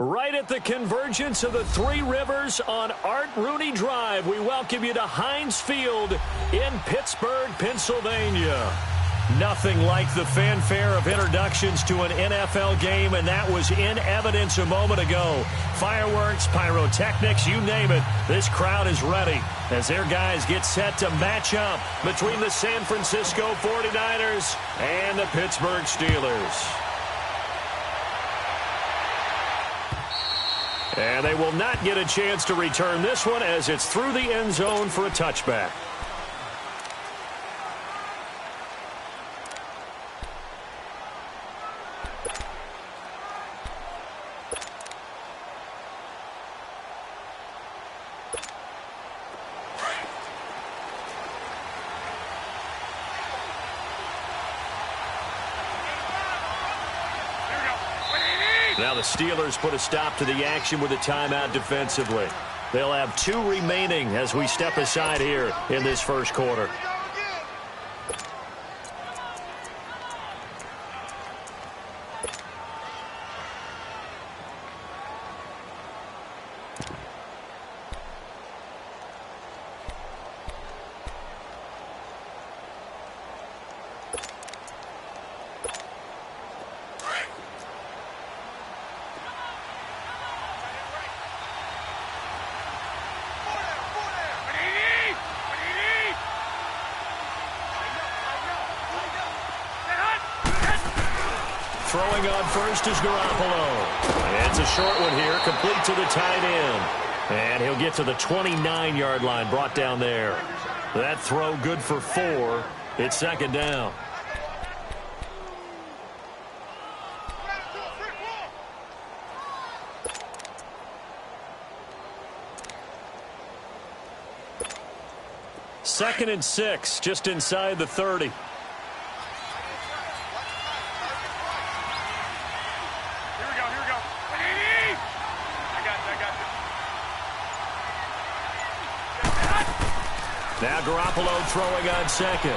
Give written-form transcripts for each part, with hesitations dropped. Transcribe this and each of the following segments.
Right at the convergence of the Three Rivers on Art Rooney Drive, we welcome you to Heinz Field in Pittsburgh, Pennsylvania. Nothing like the fanfare of introductions to an NFL game, and that was in evidence a moment ago. Fireworks, pyrotechnics, you name it. This crowd is ready as their guys get set to match up between the San Francisco 49ers and the Pittsburgh Steelers. And they will not get a chance to return this one as it's through the end zone for a touchback. Now the Steelers put a stop to the action with a timeout defensively. They'll have 2 remaining as we step aside here in this first quarter. Throwing on first is Garoppolo. It's a short one here, complete to the tight end. And he'll get to the 29-yard line, brought down there. That throw good for 4. It's second down. Second and 6, just inside the 30. Now Garoppolo throwing on second.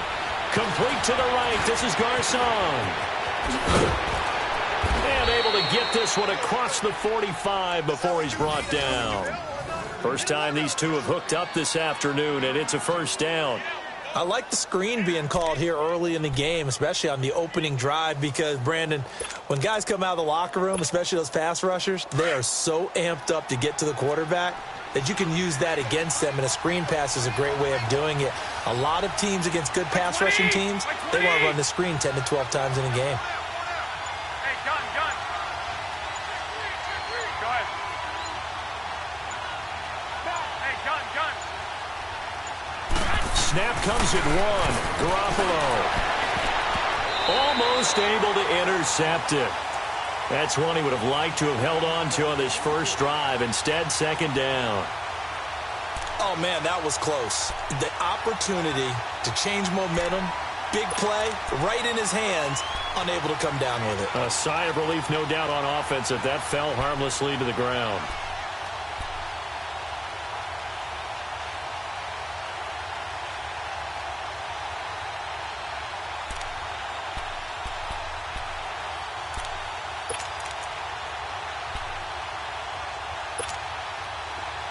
Complete to the right. This is Garcon. And able to get this one across the 45 before he's brought down. First time these two have hooked up this afternoon, and it's a first down. I like the screen being called here early in the game, especially on the opening drive, because, Brandon, when guys come out of the locker room, especially those pass rushers, they are so amped up to get to the quarterback that you can use that against them, and a screen pass is a great way of doing it. A lot of teams against good pass rushing teams, they want to run the screen 10 to 12 times in a game. Snap comes at 1. Garoppolo almost able to intercept it. That's one he would have liked to have held on to on this first drive. Instead, second down. Oh, man, that was close. The opportunity to change momentum, big play, right in his hands, unable to come down with it. A sigh of relief, no doubt, on offense that fell harmlessly to the ground.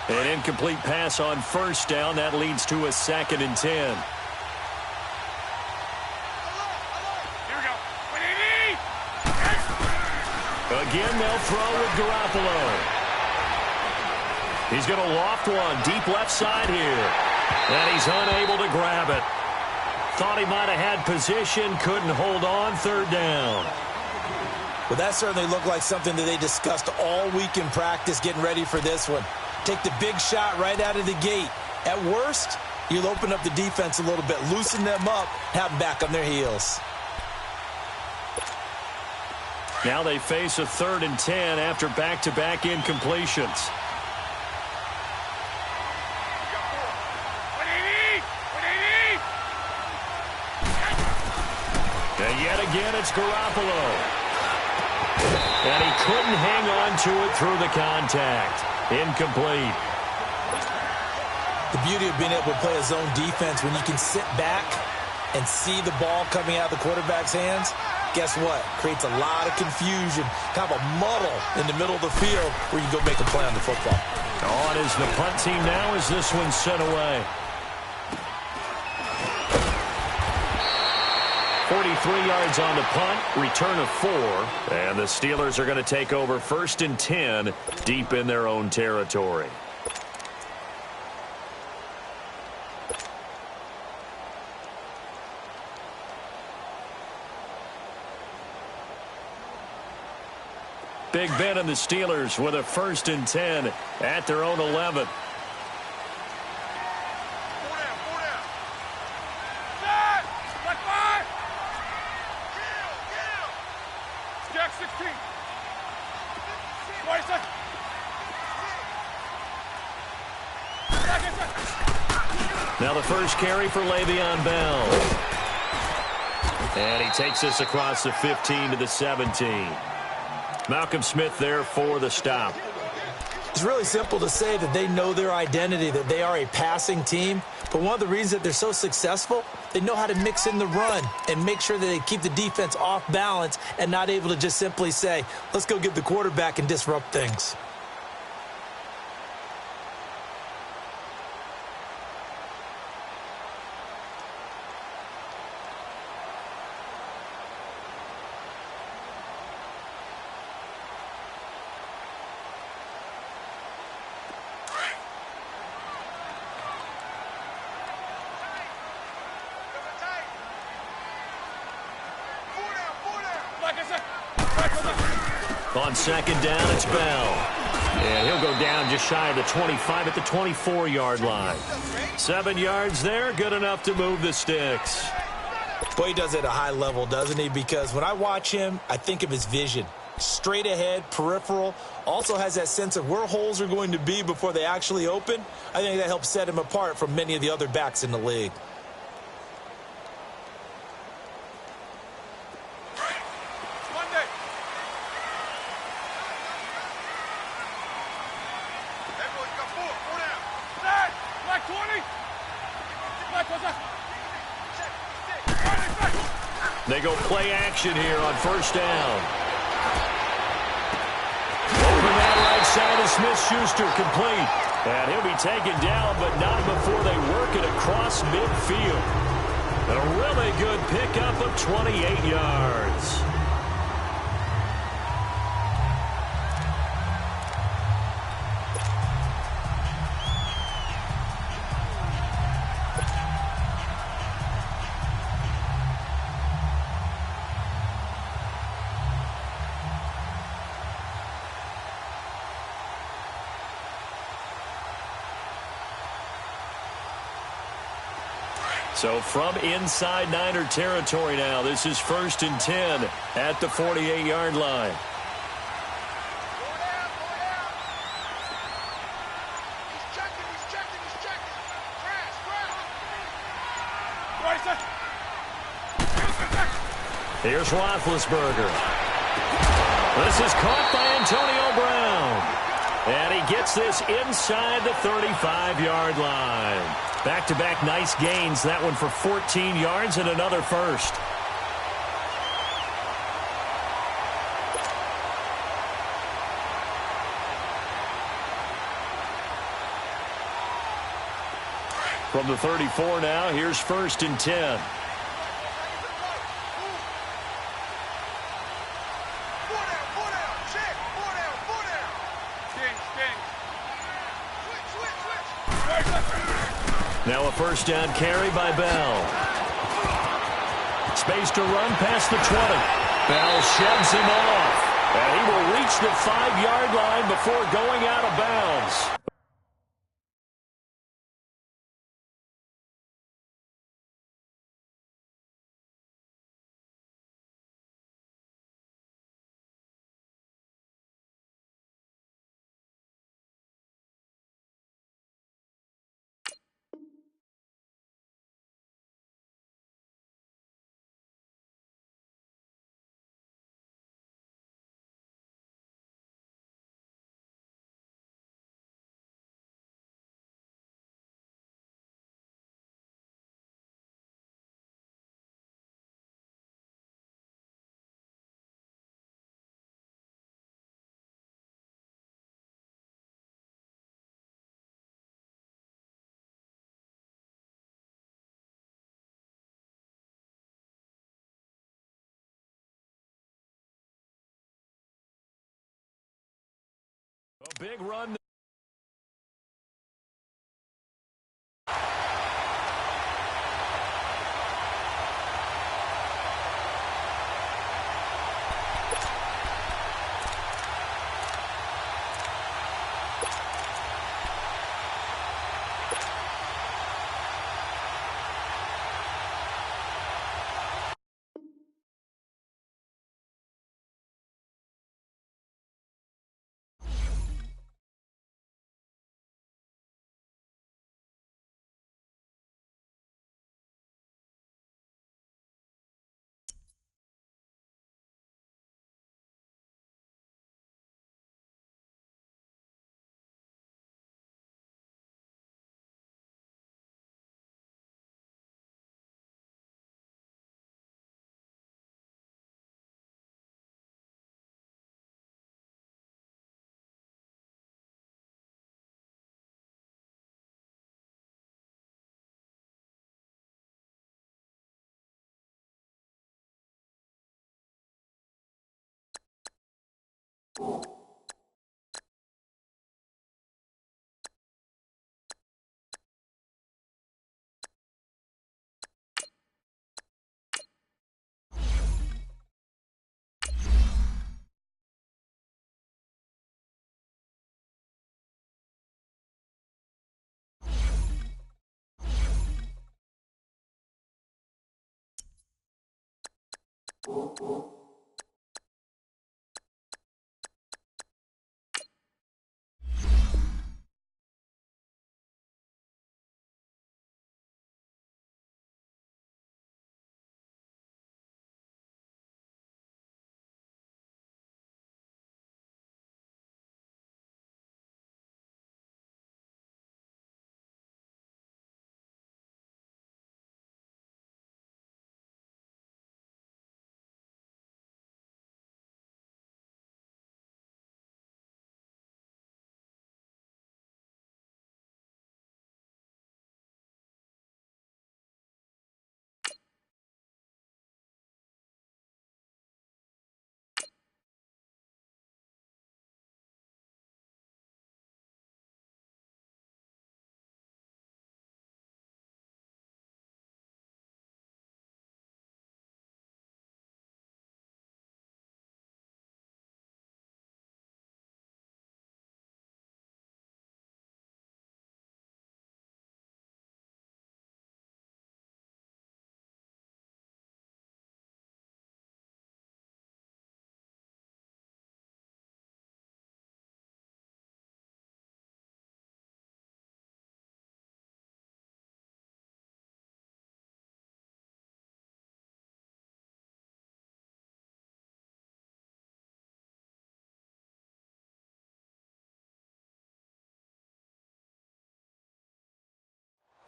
An incomplete pass on first down. That leads to a second and 10. Here we go. Again, they'll throw with Garoppolo. He's going to loft one deep left side here. And he's unable to grab it. Thought he might have had position, couldn't hold on, third down. Well, that certainly looked like something that they discussed all week in practice getting ready for this one. Take the big shot right out of the gate. At worst, you'll open up the defense a little bit, loosen them up, have them back on their heels. Now they face a 3rd and 10 after back-to-back incompletions. And yet again, it's Garoppolo. And he couldn't hang on to it through the contact. Incomplete. The beauty of being able to play a zone defense when you can sit back and see the ball coming out of the quarterback's hands, guess what? Creates a lot of confusion, kind of a muddle in the middle of the field where you can go make a play on the football. On is the punt team now as this one's sent away. 43 yards on the punt, return of 4, and the Steelers are going to take over 1st and 10 deep in their own territory. Big Ben and the Steelers with a 1st and 10 at their own 11. Now the first carry for Le'Veon Bell. And he takes this across the 15 to the 17. Malcolm Smith there for the stop. It's really simple to say that they know their identity, that they are a passing team. But one of the reasons that they're so successful, they know how to mix in the run and make sure that they keep the defense off balance and not able to just simply say, let's go get the quarterback and disrupt things. On 2nd down, it's Bell. And he'll go down just shy of the 25 at the 24-yard line. 7 yards there, good enough to move the sticks. Boy, he does it at a high level, doesn't he? Because when I watch him, I think of his vision. Straight ahead, peripheral, also has that sense of where holes are going to be before they actually open. I think that helps set him apart from many of the other backs in the league. They go play action here on 1st down. Over that right side of Smith-Schuster, complete. And he'll be taken down, but not before they work it across midfield. And a really good pickup of 28 yards. So from inside Niner territory now, this is 1st and 10 at the 48-yard line. Here's Roethlisberger. This is caught by Antonio Brown. And he gets this inside the 35-yard line. Back-to-back nice gains. That one for 14 yards and another first. From the 34 now, here's 1st and 10. Now a 1st down carry by Bell. Space to run past the 20. Bell sheds him off. And he will reach the 5-yard line before going out of bounds. big run.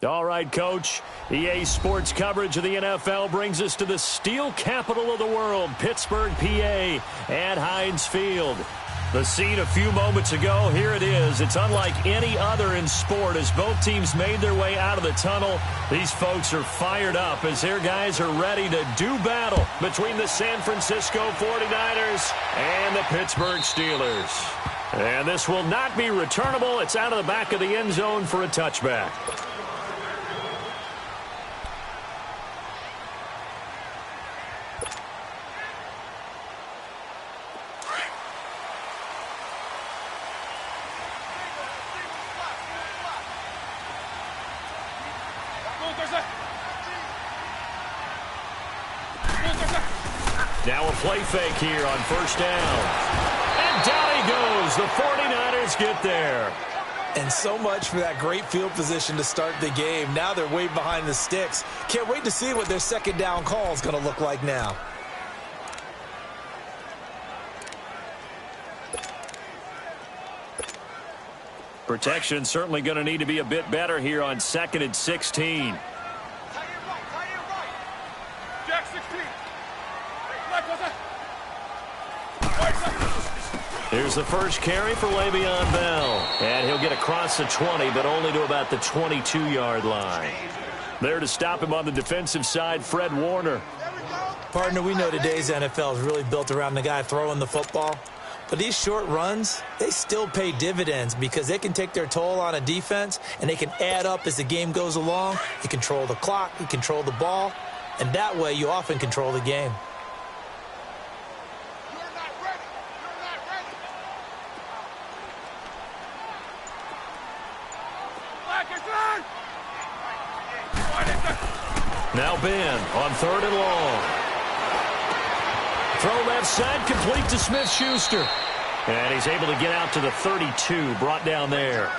All right, Coach. EA Sports coverage of the NFL brings us to the steel capital of the world, Pittsburgh, PA, at Heinz Field. The scene a few moments ago, here it is. It's unlike any other in sport as both teams made their way out of the tunnel. These folks are fired up as their guys are ready to do battle between the San Francisco 49ers and the Pittsburgh Steelers. And this will not be returnable. It's out of the back of the end zone for a touchback. Now a play fake here on first down. And down he goes. The 49ers get there. And so much for that great field position to start the game. Now they're way behind the sticks. Can't wait to see what their second down call is going to look like now. Protection certainly going to need to be a bit better here on 2nd and 16. Here's the first carry for Le'Veon Bell. And he'll get across the 20, but only to about the 22-yard line. There to stop him on the defensive side, Fred Warner. Partner, we know today's NFL is really built around the guy throwing the football. But these short runs, they still pay dividends because they can take their toll on a defense and they can add up as the game goes along. You control the clock, you control the ball, and that way you often control the game. Now Ben on 3rd and long. Throw left side, complete to Smith-Schuster. And he's able to get out to the 32, brought down there.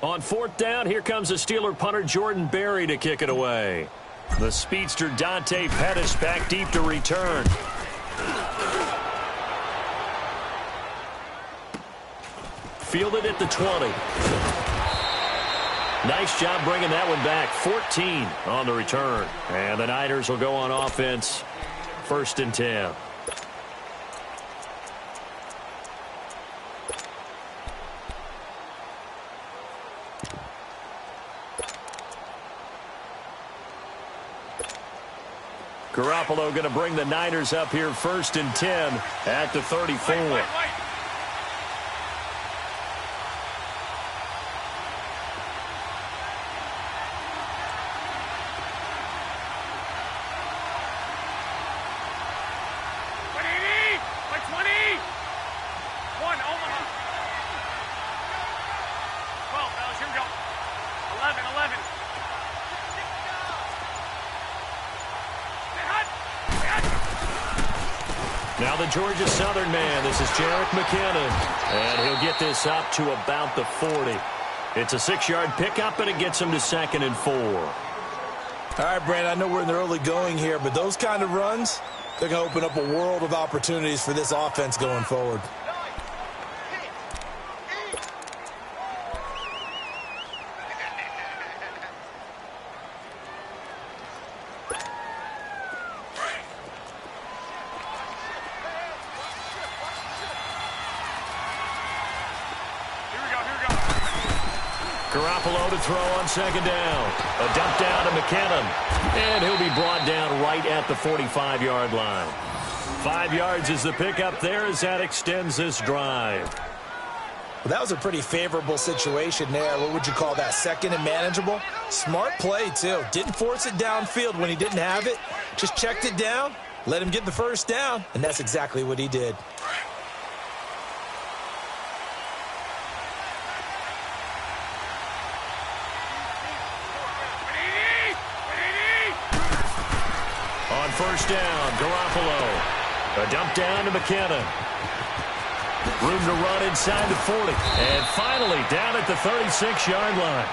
On 4th down, here comes the Steeler punter Jordan Berry to kick it away. The speedster Dante Pettis back deep to return. Fielded at the 20. Nice job bringing that one back. 14 on the return. And the Niners will go on offense. 1st and 10. Garoppolo going to bring the Niners up here 1st and 10 at the 34. Wait. Now the Georgia Southern man, this is Jerick McKinnon, and he'll get this up to about the 40. It's a 6-yard pickup, and it gets him to 2nd and 4. All right, Brandon, I know we're in the early going here, but those kind of runs, they're going to open up a world of opportunities for this offense going forward. Garoppolo to throw on 2nd down. A dump down to McKinnon. And he'll be brought down right at the 45-yard line. 5 yards is the pickup there as that extends this drive. Well, that was a pretty favorable situation there. What would you call that? 2nd and manageable? Smart play, too. Didn't force it downfield when he didn't have it. Just checked it down, let him get the 1st down, and that's exactly what he did. On 1st down, Garoppolo. A dump down to McKinnon. Room to run inside the 40. And finally down at the 36-yard line.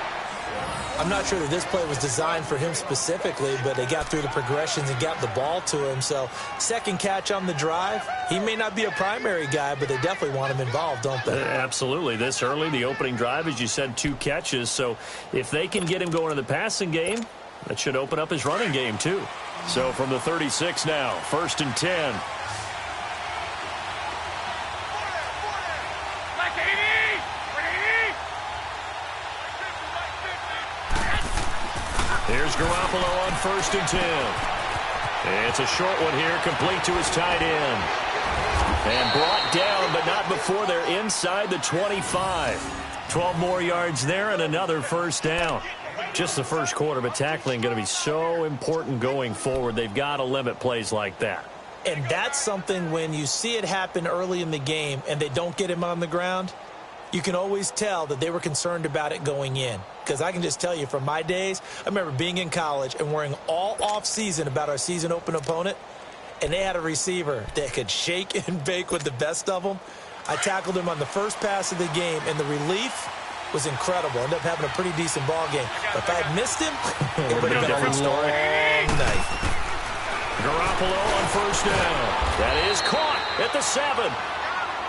I'm not sure that this play was designed for him specifically, but they got through the progressions and got the ball to him. So 2nd catch on the drive. He may not be a primary guy, but they definitely want him involved, don't they? Absolutely. This early, the opening drive, as you said, 2 catches. So if they can get him going in the passing game, that should open up his running game too. So from the 36 now, 1st and 10. Here's Garoppolo on 1st and 10. It's a short one here, complete to his tight end. And brought down, but not before they're inside the 25. 12 more yards there and another 1st down. Just the first quarter, but tackling going to be so important going forward. They've got to limit plays like that. And that's something when you see it happen early in the game and they don't get him on the ground, You can always tell that they were concerned about it going in. Because I can just tell you from my days, I remember being in college and worrying all off-season about our season open opponent, and they had a receiver that could shake and bake with the best of them. I tackled him on the first pass of the game, and the relief was incredible. Ended up having a pretty decent ball game. But if I had missed him, it would have been a long night. Garoppolo on first down. That is caught at the 7.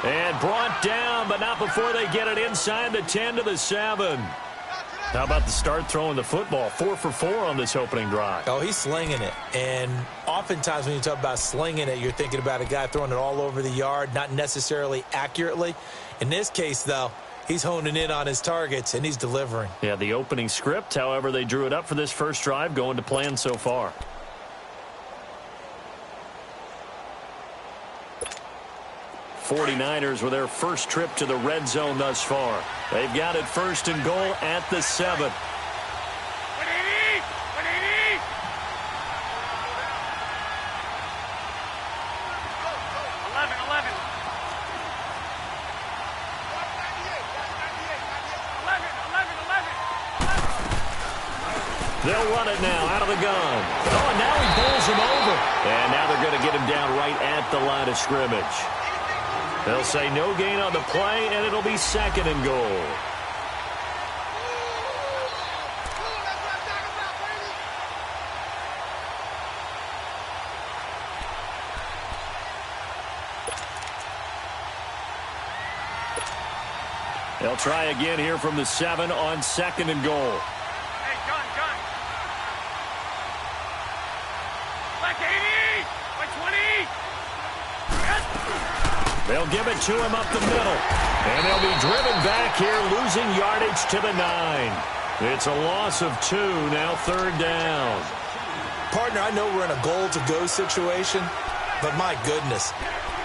And brought down, but not before they get it inside the 10 to the 7. How about the start throwing the football? 4 for 4 on this opening drive. Oh, he's slinging it. And oftentimes when you talk about slinging it, you're thinking about a guy throwing it all over the yard, not necessarily accurately. In this case, though, he's honing in on his targets, and he's delivering. Yeah, the opening script, however they drew it up for this first drive, going to plan so far. '49ers with their first trip to the red zone thus far. They've got it first and goal at the 7. 180! 180! 11. 11. They'll run it now out of the gun. Oh, and now he bowls him over. And now they're going to get him down right at the line of scrimmage. They'll say no gain on the play, and it'll be 2nd and goal. They'll try again here from the 7 on 2nd and goal. Hey, gun. Black 80! Black 20! They'll give it to him up the middle. And they'll be driven back here, losing yardage to the 9. It's a loss of 2, now 3rd down. Partner, I know we're in a goal-to-go situation, but my goodness,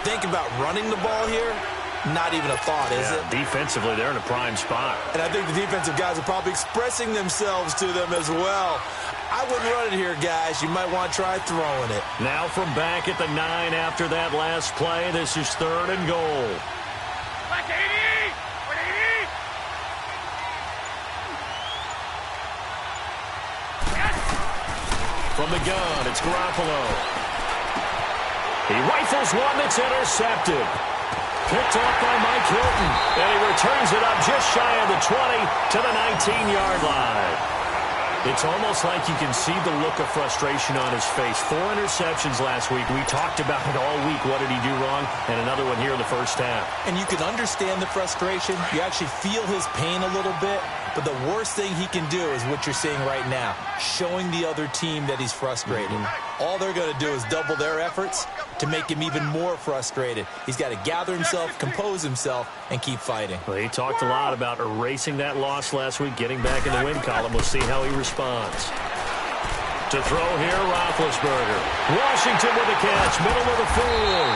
think about running the ball here. Not even a thought, is it? Defensively, they're in a prime spot. And I think the defensive guys are probably expressing themselves to them as well. I wouldn't run it here, guys. You might want to try throwing it. Now from back at the 9 after that last play, this is 3rd and goal. Black 80! 180! Yes! From the gun, it's Garoppolo. He rifles one that's intercepted. Picked off by Mike Hilton. And he returns it up just shy of the 20 to the 19-yard line. It's almost like you can see the look of frustration on his face. 4 interceptions last week. We talked about it all week. What did he do wrong? And another one here in the first half. And you can understand the frustration. You actually feel his pain a little bit. But the worst thing he can do is what you're seeing right now, showing the other team that he's frustrated. All they're going to do is double their efforts to make him even more frustrated. He's got to gather himself, compose himself, and keep fighting. Well, he talked a lot about erasing that loss last week, getting back in the win column. We'll see how he responds. To throw here, Roethlisberger. Washington with the catch, middle of the field.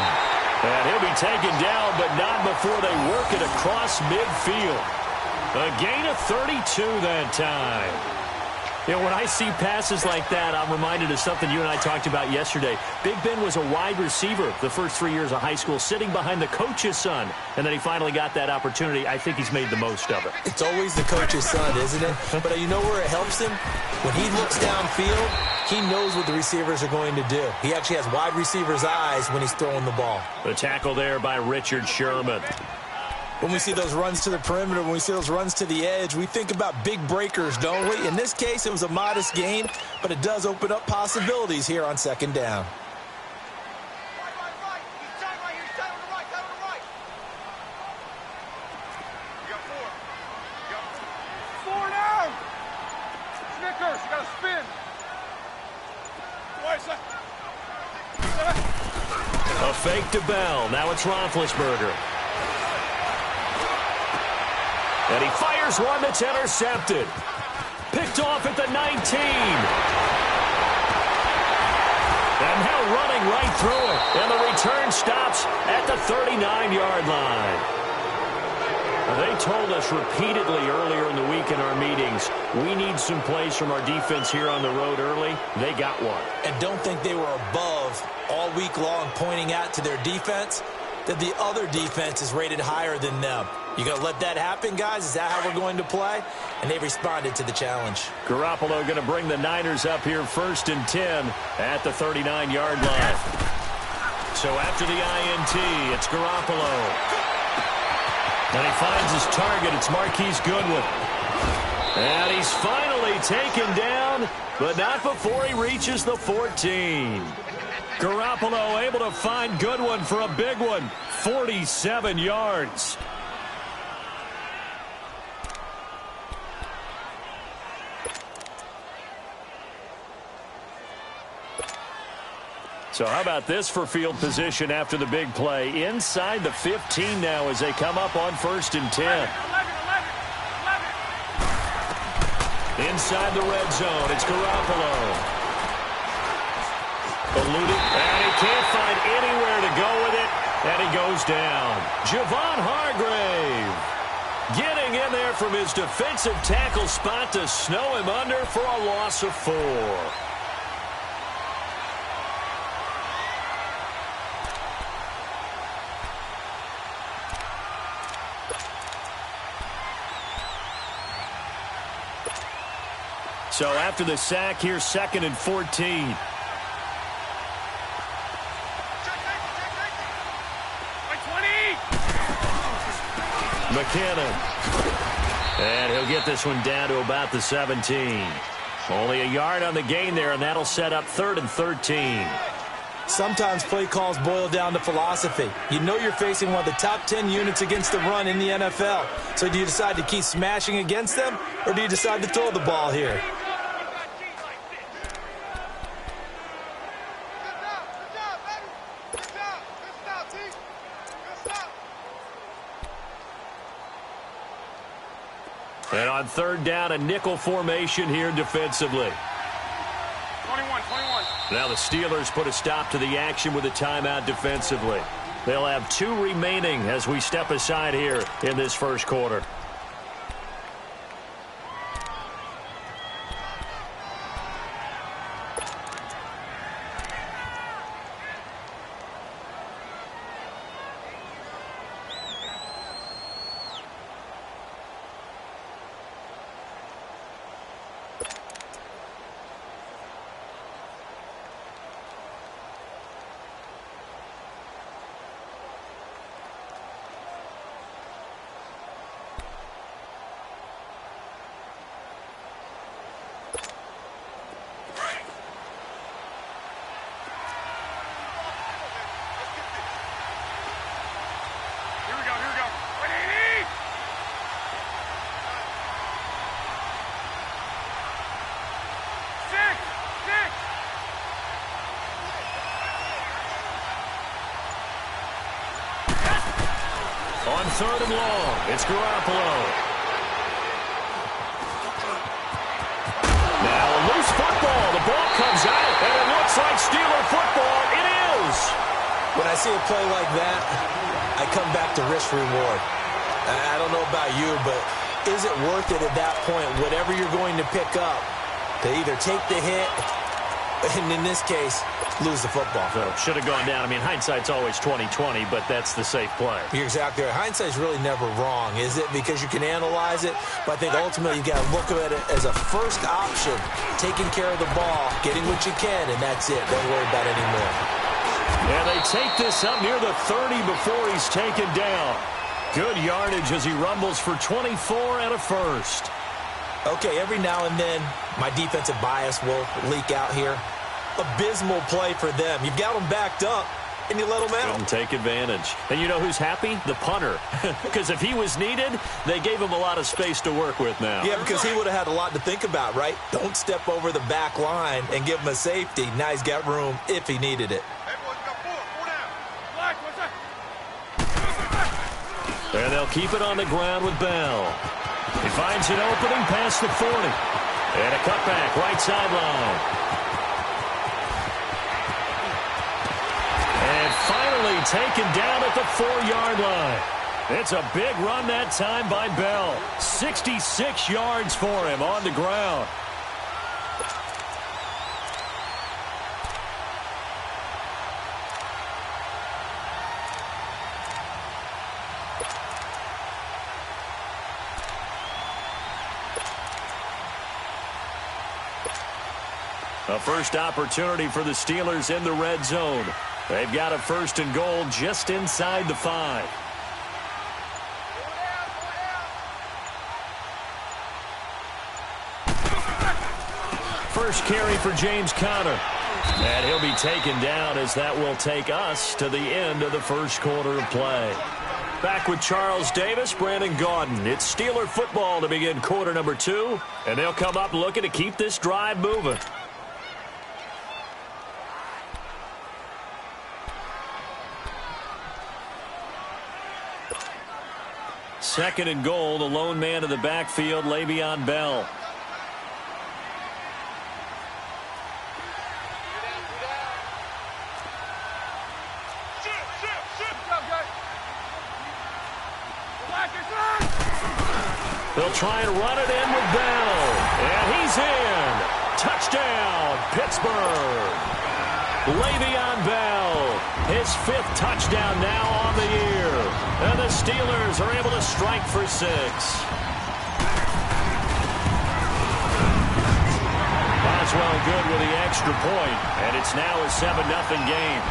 And he'll be taken down, but not before they work it across midfield. A gain of 32 that time. You know, when I see passes like that, I'm reminded of something you and I talked about yesterday. Big Ben was a wide receiver the first 3 years of high school, sitting behind the coach's son, and then he finally got that opportunity. I think he's made the most of it. It's always the coach's son, isn't it? But you know where it helps him? When he looks downfield, he knows what the receivers are going to do. He actually has wide receivers' eyes when he's throwing the ball. The tackle there by Richard Sherman. When we see those runs to the perimeter, when we see those runs to the edge, we think about big breakers, don't we? In this case, it was a modest gain, but it does open up possibilities here on 2nd down. Right. He's tight right here. He's tight on the right. You got 4. 4 now. Snickers, you got to spin. A fake to Bell. Now it's Roethlisberger. And he fires one that's intercepted. Picked off at the 19. And now running right through it. And the return stops at the 39-yard line. They told us repeatedly earlier in the week in our meetings, we need some plays from our defense here on the road early. They got one. And don't think they were above all week long pointing out to their defense. that the other defense is rated higher than them. You going to let that happen, guys? Is that how we're going to play? And they responded to the challenge. Garoppolo going to bring the Niners up here 1st and 10 at the 39-yard line. So after the INT, it's Garoppolo. And he finds his target. It's Marquise Goodwin. And he's finally taken down, but not before he reaches the 14. Garoppolo able to find Goodwin for a big one, 47 yards. So how about this for field position after the big play? Inside the 15 now as they come up on 1st and 10. Inside the red zone, it's Garoppolo. Eluded, and he can't find anywhere to go with it, and he goes down. Javon Hargrave getting in there from his defensive tackle spot to snow him under for a loss of 4. So after the sack, here's 2nd and 14. McKinnon. And he'll get this one down to about the 17. Only a yard on the gain there, and that'll set up 3rd and 13. Sometimes play calls boil down to philosophy. You know you're facing one of the top 10 units against the run in the NFL. So do you decide to keep smashing against them, or do you decide to throw the ball here? And on 3rd down, a nickel formation here defensively. 21. Now the Steelers put a stop to the action with a timeout defensively. They'll have 2 remaining as we step aside here in this first quarter. On 3rd and long, it's Garoppolo. Now a loose football. The ball comes out, and it looks like Steeler football. It is. When I see a play like that, I come back to risk reward. I don't know about you, but is it worth it at that point, whatever you're going to pick up, to either take the hit, and in this case, lose the football? So should have gone down. I mean, hindsight's always 20/20, but that's the safe play. You're exactly right. Hindsight's really never wrong, is it? Because you can analyze it, but I think ultimately you got to look at it as a first option, taking care of the ball, getting what you can, and that's it. Don't worry about it anymore. And they take this up near the 30 before he's taken down. Good yardage as he rumbles for 24 and a first. Okay, every now and then, my defensive bias will leak out here. Abysmal play for them. You've got them backed up, and you let them out. Couldn't take advantage. And you know who's happy? The punter. Because if he was needed, they gave him a lot of space to work with now. Yeah, because he would have had a lot to think about, right? Don't step over the back line and give him a safety. Now he's got room if he needed it. And they'll keep it on the ground with Bell. He finds an opening past the 40. And a cutback right sideline. And finally taken down at the 4-yard line. It's a big run that time by Bell. 66 yards for him on the ground. A first opportunity for the Steelers in the red zone. They've got a 1st and goal just inside the 5. First carry for James Conner. And he'll be taken down as that will take us to the end of the first quarter of play. Back with Charles Davis, Brandon Gaudin. It's Steeler football to begin quarter number 2. And they'll come up looking to keep this drive moving. Second and goal, the lone man in the backfield, Le'Veon Bell. They'll try and run it in with Bell. And he's in. Touchdown, Pittsburgh. Le'Veon Bell, his 5th touchdown now on the year. And the Steelers are able to strike for 6. Boswell good with the extra point, and it's now a 7-0 game.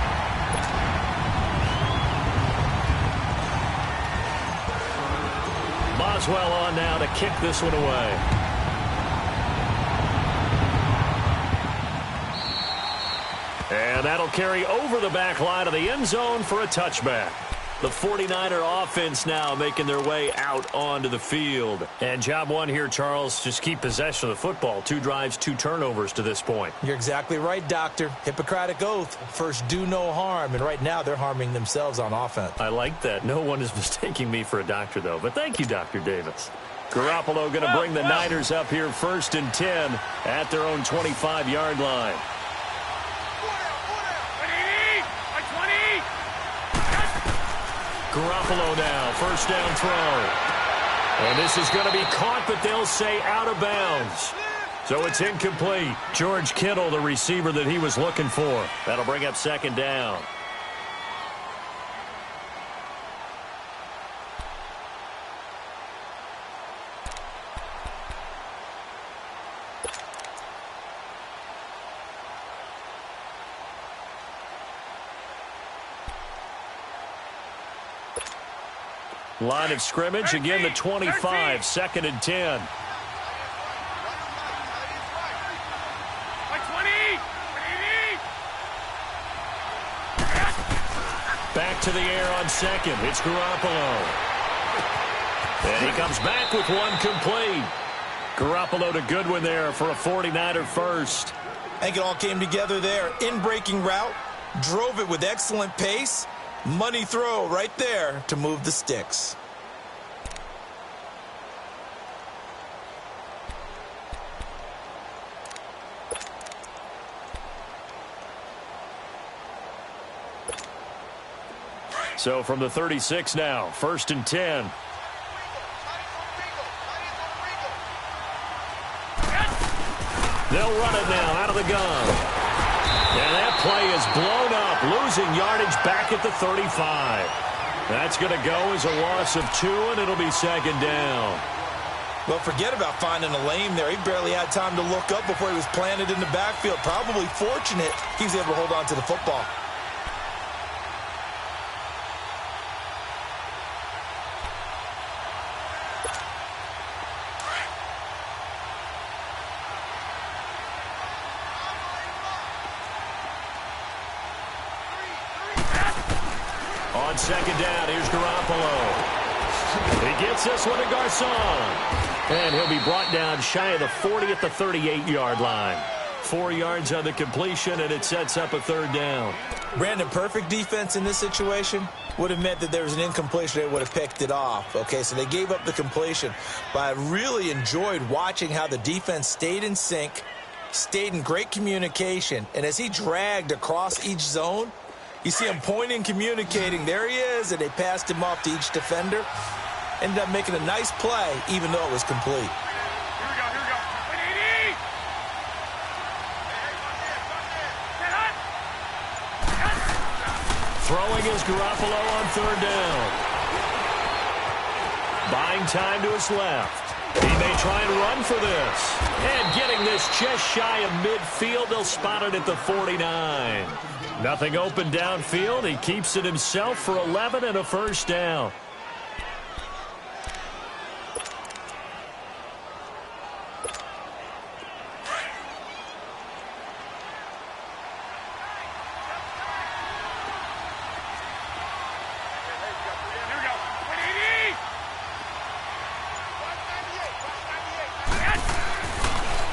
Boswell on now to kick this one away. And that'll carry over the back line of the end zone for a touchback. The 49er offense now making their way out onto the field. And job one here, Charles, just keep possession of the football. 2 drives, 2 turnovers to this point. You're exactly right, Doctor. Hippocratic oath. First, do no harm. And right now, they're harming themselves on offense. I like that. No one is mistaking me for a doctor, though. But thank you, Dr. Davis. Garoppolo going to bring the Niners up here 1st and 10 at their own 25-yard line. Garoppolo now, 1st down throw. And this is going to be caught, but they'll say out of bounds. So it's incomplete. George Kittle, the receiver that he was looking for. That'll bring up 2nd down. Line of scrimmage, again the 25, 2nd and 10. Back to the air on 2nd. It's Garoppolo. And he comes back with one complete. Garoppolo to Goodwin there for a 49er first. I think it all came together there. In-breaking route, drove it with excellent pace. Money throw right there to move the sticks. So from the 36 now, 1st and 10. They'll run it now out of the gun. And that play is blown up, losing yardage back at the 35. That's going to go as a loss of 2, and it'll be 2nd down. Well, forget about finding a lane there. He barely had time to look up before he was planted in the backfield. Probably fortunate he was able to hold on to the football. On 2nd down, here's Garoppolo. He gets this one to Garcon. And he'll be brought down shy of the 40 at the 38-yard line. 4 yards on the completion, and it sets up a 3rd down. Brandon, perfect defense in this situation would have meant that there was an incompletion. They would have picked it off. Okay, so they gave up the completion. But I really enjoyed watching how the defense stayed in sync, stayed in great communication, and as he dragged across each zone, you see him pointing, communicating. There he is, and they passed him off to each defender. Ended up making a nice play, even though it was complete. Here we go. Throwing is Garoppolo on 3rd down. Buying time to his left. He may try and run for this. And getting this just shy of midfield, they'll spot it at the 49. Nothing open downfield. He keeps it himself for 11 and a first down.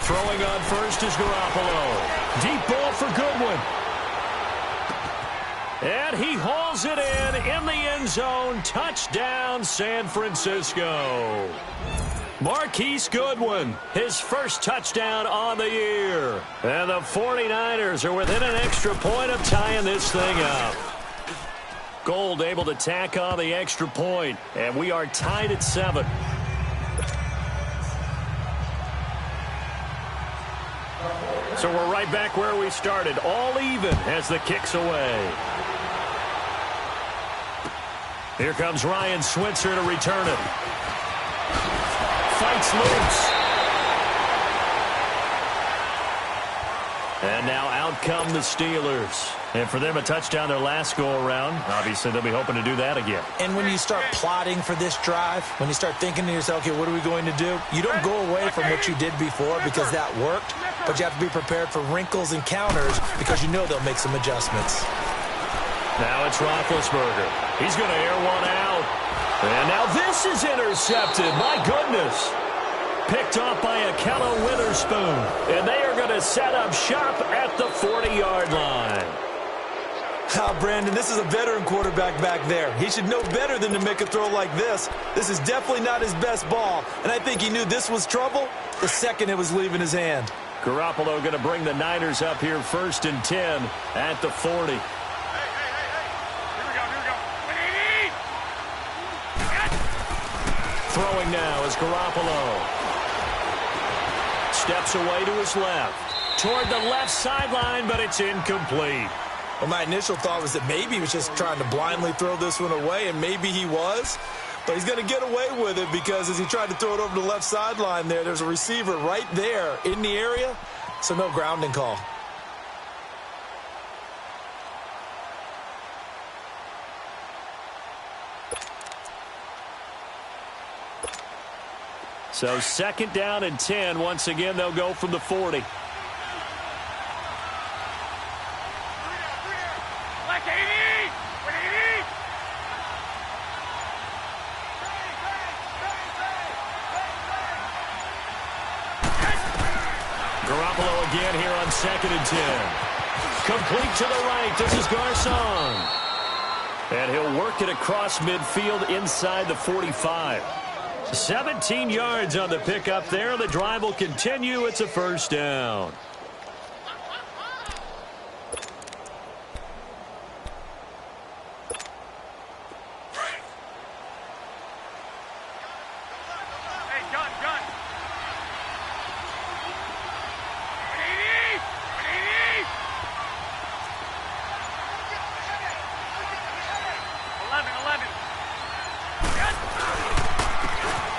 Throwing on first is Garoppolo. Deep ball for Goodwin. And he hauls it in the end zone. Touchdown, San Francisco. Marquise Goodwin, his first touchdown on the year. And the 49ers are within an extra point of tying this thing up. Gold able to tack on the extra point, and we are tied at 7. So we're right back where we started, all even as the kick's away. Here comes Ryan Switzer to return it. Fights loose. And now out come the Steelers. And for them, a touchdown their last go-around. Obviously, they'll be hoping to do that again. And when you start plotting for this drive, when you start thinking to yourself, okay, what are we going to do? You don't go away from what you did before because that worked, but you have to be prepared for wrinkles and counters because you know they'll make some adjustments. Now it's Roethlisberger. He's going to air one out. And now this is intercepted. My goodness. Picked off by Akello Witherspoon. And they are going to set up shop at the 40-yard line. Brandon, this is a veteran quarterback back there. He should know better than to make a throw like this. This is definitely not his best ball. And I think he knew this was trouble the second it was leaving his hand. Garoppolo going to bring the Niners up here 1st and 10 at the 40. Throwing now is Garoppolo. Steps away to his left. Toward the left sideline, but it's incomplete. Well, my initial thought was that maybe he was just trying to blindly throw this one away, and maybe he was. But he's going to get away with it because as he tried to throw it over the left sideline there's a receiver right there in the area, so no grounding call. So 2nd down and 10. Once again, they'll go from the 40. Garoppolo again here on 2nd and 10. Complete to the right. This is Garcon. And he'll work it across midfield inside the 45. 17 yards on the pickup there. The drive will continue. It's a first down.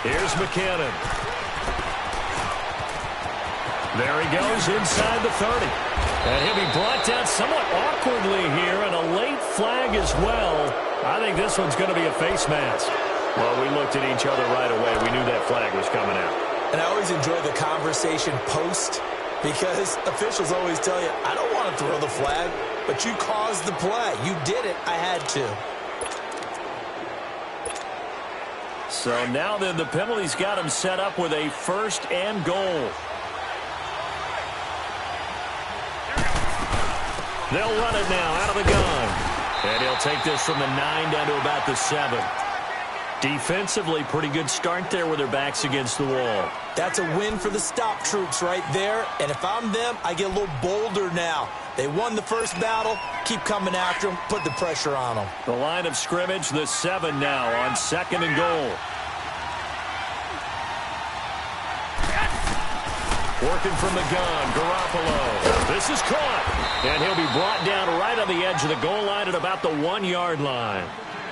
Here's McKinnon. There he goes inside the 30. And he'll be brought down somewhat awkwardly here, and a late flag as well. I think this one's going to be a face mask. Well, we looked at each other right away. We knew that flag was coming out. And I always enjoy the conversation post because officials always tell you, I don't want to throw the flag, but you caused the play. You did it. I had to. So now then the penalty's got him set up with a 1st and goal. They'll run it now out of the gun. And he'll take this from the 9 down to about the 7. Defensively, pretty good start there with their backs against the wall. That's a win for the stop troops right there. And if I'm them, I get a little bolder now. They won the first battle. Keep coming after them. Put the pressure on them. The line of scrimmage, the 7 now on 2nd and goal. Working from the gun, Garoppolo. This is caught. And he'll be brought down right on the edge of the goal line at about the 1-yard line.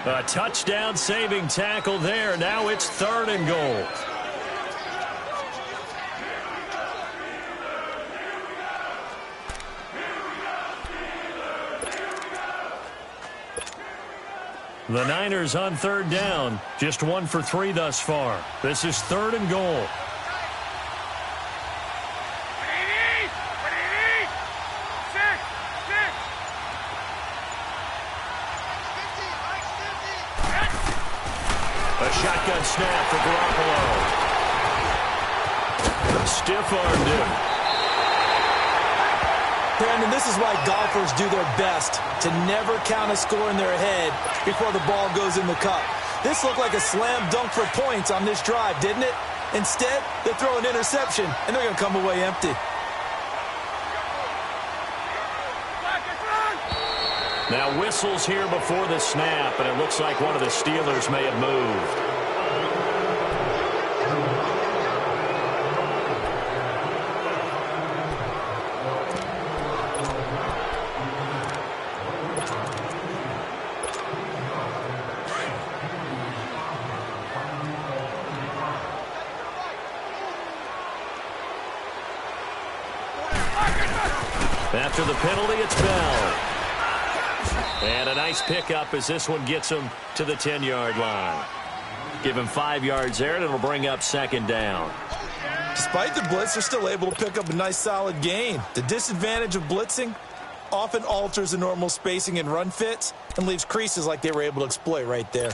A touchdown saving tackle there. Now it's 3rd and goal. The Niners on third down. Just 1 for 3 thus far. This is 3rd and goal. A shotgun snap for Garoppolo. Stiff-armed him. Brandon, this is why golfers do their best to never count a score in their head before the ball goes in the cup. This looked like a slam dunk for points on this drive, didn't it? Instead, they throw an interception, and they're going to come away empty. Now whistles here before the snap, and it looks like one of the Steelers may have moved. After the penalty, it's Bell. And a nice pickup as this one gets him to the 10-yard line. Give him 5 yards there, and it'll bring up 2nd down. Despite the blitz, they're still able to pick up a nice, solid gain. The disadvantage of blitzing often alters the normal spacing and run fits and leaves creases like they were able to exploit right there.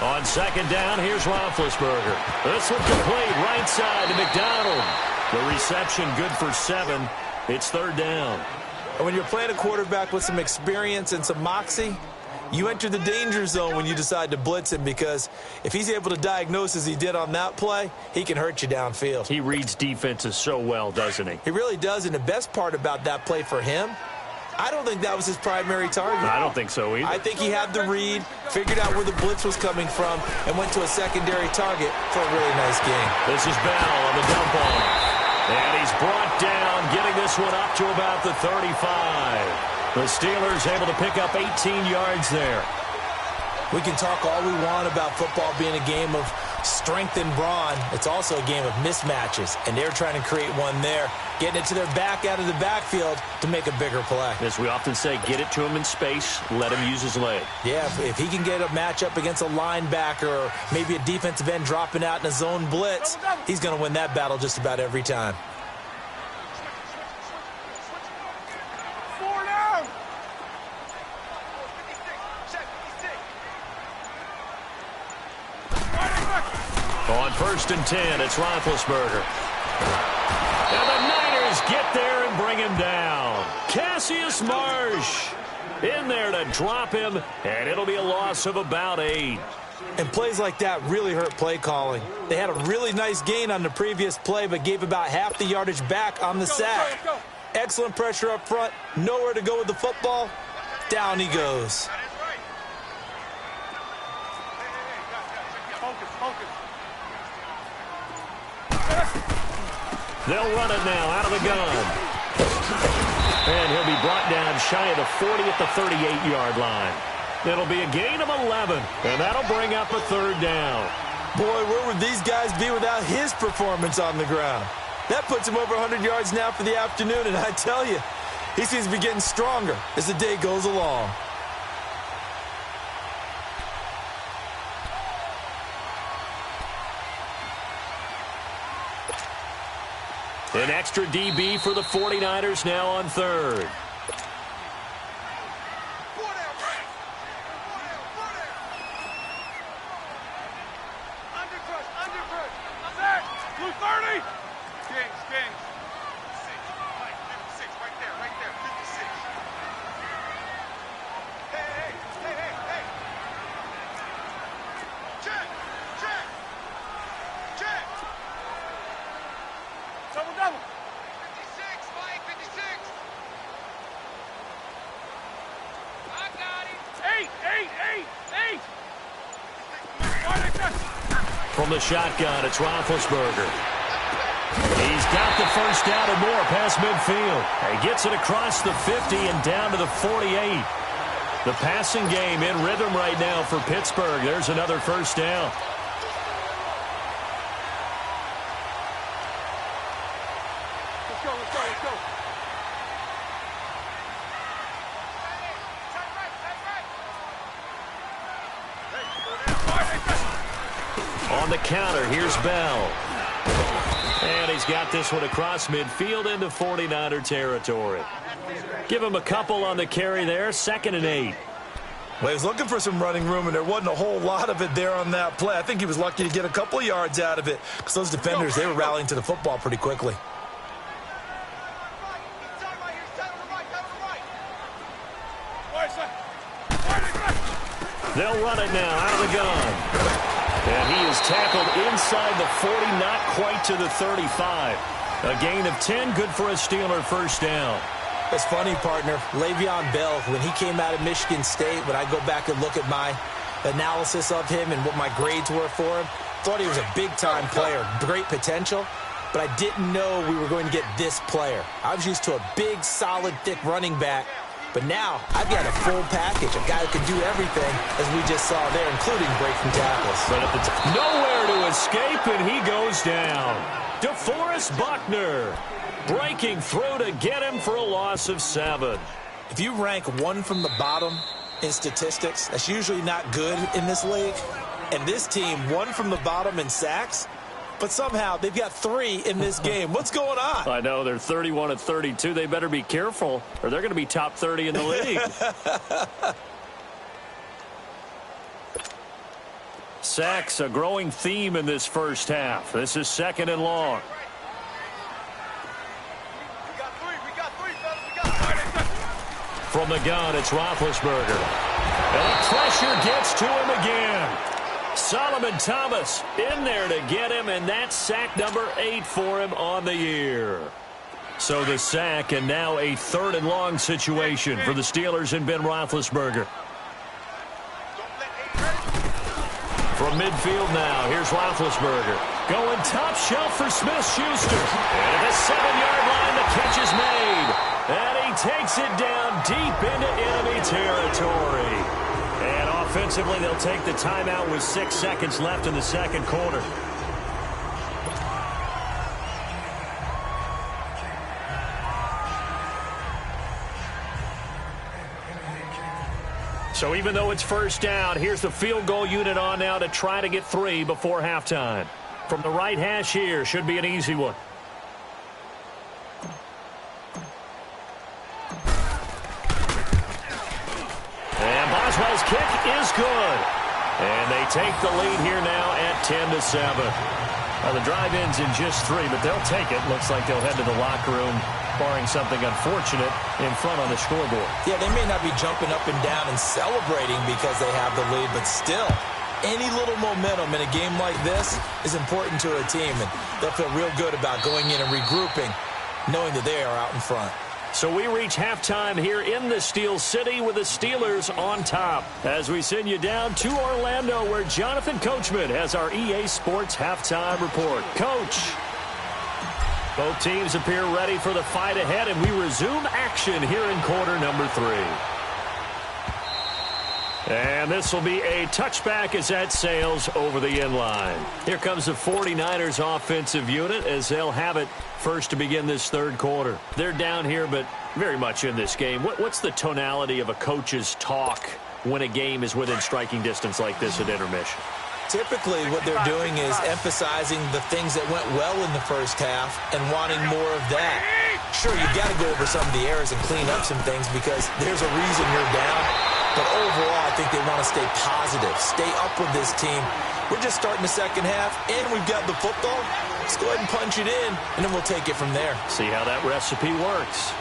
On 2nd down, here's Roethlisberger. This one complete right side to McDonald. The reception good for 7. It's 3rd down. And when you're playing a quarterback with some experience and some moxie, you enter the danger zone when you decide to blitz him, because if he's able to diagnose as he did on that play, he can hurt you downfield. He reads defenses so well, doesn't he? He really does, and the best part about that play for him, I don't think that was his primary target. I don't think so either. I think he had the read, figured out where the blitz was coming from, and went to a secondary target for a really nice game. This is Bell on the dump off. And he's brought down, getting this one up to about the 35. The Steelers able to pick up 18 yards there. We can talk all we want about football being a game of strength and brawn. It's also a game of mismatches, and they're trying to create one there, getting it to their back out of the backfield to make a bigger play. As we often say, get it to him in space, let him use his leg. Yeah, if he can get a matchup against a linebacker or maybe a defensive end dropping out in a zone blitz, he's going to win that battle just about every time. On 1st and 10, it's Roethlisberger. And the Niners get there and bring him down. Cassius Marsh in there to drop him, and it'll be a loss of about 8. And plays like that really hurt play calling. They had a really nice gain on the previous play, but gave about half the yardage back on the sack. Excellent pressure up front, nowhere to go with the football. Down he goes. They'll run it now out of the gun. And he'll be brought down shy of the 40 at the 38-yard line. It'll be a gain of 11, and that'll bring up a 3rd down. Boy, where would these guys be without his performance on the ground? That puts him over 100 yards now for the afternoon, and I tell you, he seems to be getting stronger as the day goes along. An extra DB for the 49ers now on 3rd. From the shotgun, it's Roethlisberger. He's got the first down and more past midfield. He gets it across the 50 and down to the 48. The passing game in rhythm right now for Pittsburgh. There's another first down. On the counter, here's Bell. And he's got this one across midfield into 49er territory. Give him a couple on the carry there, 2nd and 8. Well, he was looking for some running room, and there wasn't a whole lot of it there on that play. I think he was lucky to get a couple yards out of it because those defenders, they were rallying to the football pretty quickly. They'll run it now out of the gun. And he is tackled inside the 40, not quite to the 35. A gain of 10, good for a Steeler first down. It's funny, partner. Le'Veon Bell, when he came out of Michigan State, when I go back and look at my analysis of him and what my grades were for him, thought he was a big-time player, great potential, but I didn't know we were going to get this player. I was used to a big, solid, thick running back. But now, I've got a full package, a guy who can do everything, as we just saw there, including breaking tackles. But at the nowhere to escape, and he goes down. DeForest Buckner breaking through to get him for a loss of 7. If you rank one from the bottom in statistics, that's usually not good in this league. And this team, one from the bottom in sacks, but somehow they've got 3 in this game. What's going on? I know, they're 31 of 32. They better be careful, or they're going to be top 30 in the league. Sacks, a growing theme in this first half. This is 2nd and long. From the gun, it's Roethlisberger. And the pressure gets to him again. Solomon Thomas in there to get him, and that's sack number 8 for him on the year. So the sack, and now a 3rd and long situation for the Steelers and Ben Roethlisberger. From midfield now, here's Roethlisberger. Going top shelf for Smith-Schuster. And at the 7-yard line, the catch is made. And he takes it down deep into enemy territory. And offensively, they'll take the timeout with 6 seconds left in the second quarter. So even though it's first down, here's the field goal unit on now to try to get 3 before halftime. From the right hash here, should be an easy one. And Boswell's kick is good. And they take the lead here now at 10-7. Well, the drive ends in just 3, but they'll take it. Looks like they'll head to the locker room, barring something unfortunate, in front on the scoreboard. Yeah, they may not be jumping up and down and celebrating because they have the lead, but still, any little momentum in a game like this is important to a team, and they'll feel real good about going in and regrouping, knowing that they are out in front. So we reach halftime here in the Steel City with the Steelers on top as we send you down to Orlando where Jonathan Coachman has our EA Sports halftime report. Coach, both teams appear ready for the fight ahead, and we resume action here in quarter number 3. And this will be a touchback as that sails over the end line. Here comes the 49ers offensive unit as they'll have it first to begin this third quarter. They're down here, but very much in this game. What's the tonality of a coach's talk when a game is within striking distance like this at intermission? Typically, what they're doing is emphasizing the things that went well in the first half and wanting more of that. Sure, you've got to go over some of the errors and clean up some things because there's a reason you're down. But overall, I think they want to stay positive, stay up with this team. We're just starting the second half, and we've got the football. Let's go ahead and punch it in, and then we'll take it from there. See how that recipe works.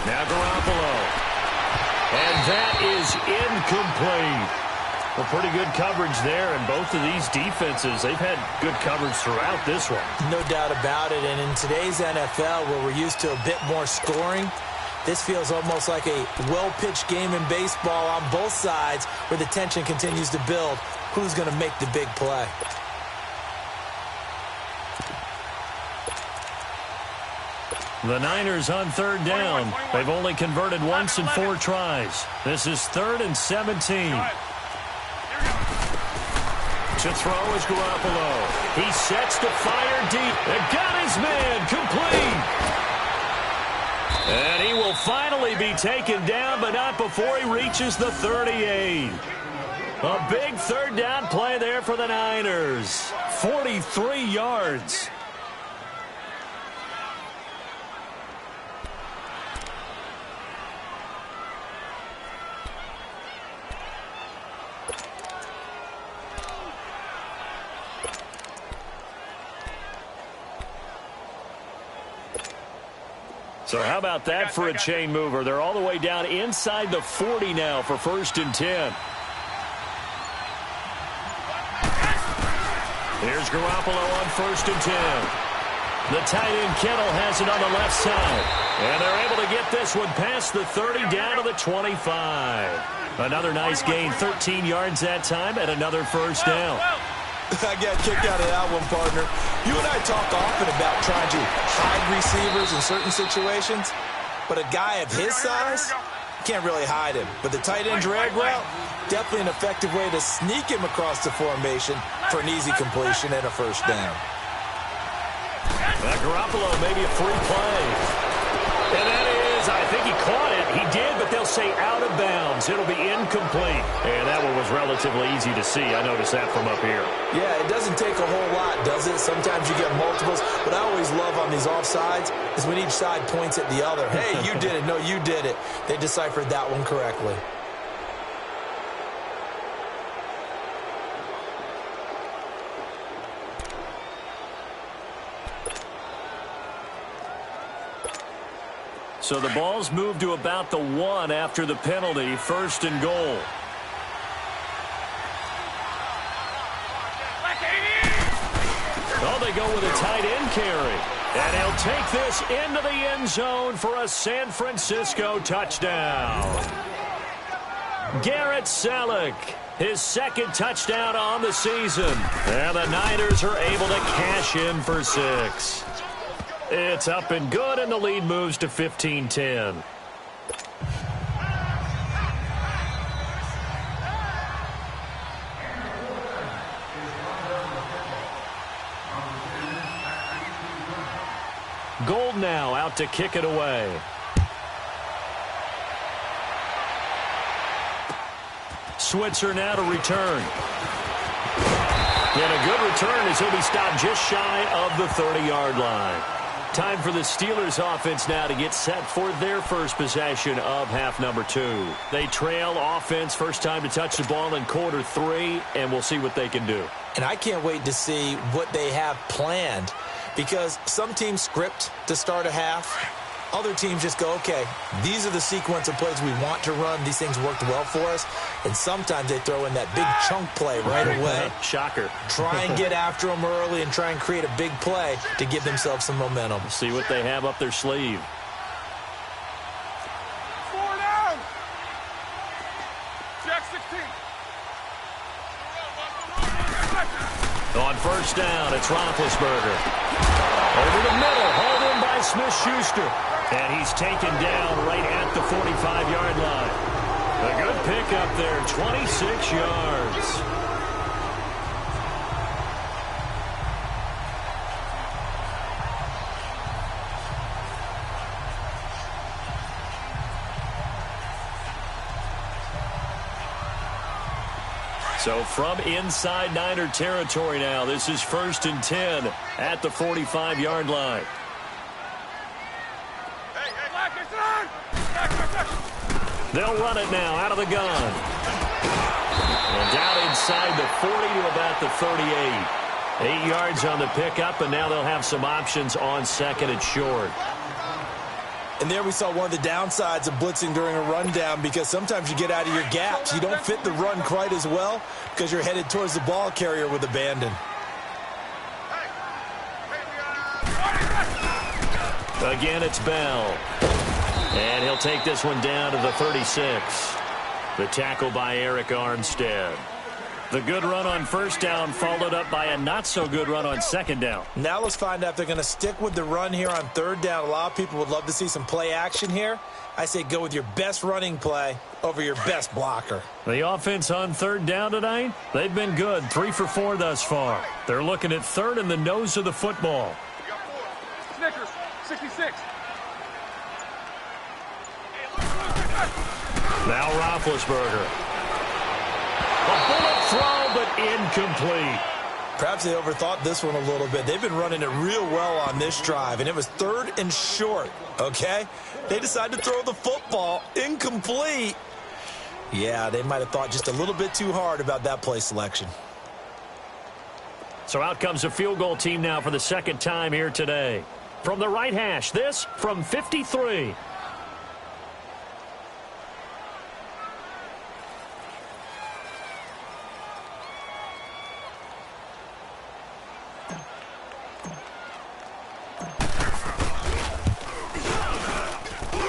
Now Garoppolo. And that is incomplete. Well, pretty good coverage there, and both of these defenses, they've had good coverage throughout this one. No doubt about it, and in today's NFL, where we're used to a bit more scoring, this feels almost like a well-pitched game in baseball on both sides where the tension continues to build. Who's going to make the big play? The Niners on third down. They've only converted once in 4 tries. This is 3rd and 17. To throw is Garoppolo. He sets to fire deep. And got his man complete. And he will finally be taken down, but not before he reaches the 38. A big third down play there for the Niners. 43 yards. So how about that for a chain mover? They're all the way down inside the 40 now for 1st and 10. Here's Garoppolo on 1st and 10. The tight end Kittle has it on the left side. And they're able to get this one past the 30 down to the 25. Another nice gain, 13 yards that time, and another 1st down. I got kicked out of that one, partner. You and I talk often about trying to hide receivers in certain situations, but a guy of his size, you can't really hide him. But the tight end drag route, definitely an effective way to sneak him across the formation for an easy completion and a 1st down. Garoppolo, maybe a free play. And that is, I think he caught it. He did, but they'll say out of bounds. It'll be incomplete. And that one was relatively easy to see. I noticed that from up here. Yeah, it doesn't take a whole lot, does it? Sometimes you get multiples. What I always love on these offsides is when each side points at the other. Hey, you did it. No, you did it. They deciphered that one correctly. So the ball's moved to about the 1 after the penalty, 1st and goal. Oh, they go with a tight end carry. And he'll take this into the end zone for a San Francisco touchdown. Garrett Selleck, his 2nd touchdown on the season. And the Niners are able to cash in for 6. It's up and good, and the lead moves to 15-10. Gold now out to kick it away. Switzer now to return. And a good return as he'll be stopped just shy of the 30-yard line. Time for the Steelers offense now to get set for their first possession of half number 2. They trail offense, first time to touch the ball in quarter 3, and we'll see what they can do. And I can't wait to see what they have planned, because some teams script to start a half. Other teams just go, okay, these are the sequence of plays we want to run. These things worked well for us. And sometimes they throw in that big chunk play right away. Shocker. Try and get after them early and try and create a big play to give themselves some momentum. See what they have up their sleeve. 4 down. Jack 16. On 1st down, it's Roethlisberger. Over the middle, hauled in by Smith-Schuster. And he's taken down right at the 45-yard line. A good pickup there, 26 yards. So from inside Niner territory now, this is 1st and 10 at the 45-yard line. They'll run it now out of the gun. And down inside the 40 to about the 38. 8 yards on the pickup, and now they'll have some options on 2nd and short. And there we saw one of the downsides of blitzing during a rundown, because sometimes you get out of your gaps. You don't fit the run quite as well because you're headed towards the ball carrier with abandon. Again, it's Bell. And he'll take this one down to the 36. The tackle by Eric Armstead. The good run on first down followed up by a not-so-good run on second down. Now let's find out if they're going to stick with the run here on third down. A lot of people would love to see some play action here. I say go with your best running play over your best blocker. The offense on third down tonight, they've been good. 3 for 4 thus far. They're looking at third in the nose of the football. Snickers, 66. Now Roethlisberger. A bullet throw, but incomplete. Perhaps they overthought this one a little bit. They've been running it real well on this drive, and it was 3rd and short, okay? They decided to throw the football incomplete. Yeah, they might have thought just a little bit too hard about that play selection. So out comes a field goal team now for the second time here today. From the right hash, this from 53.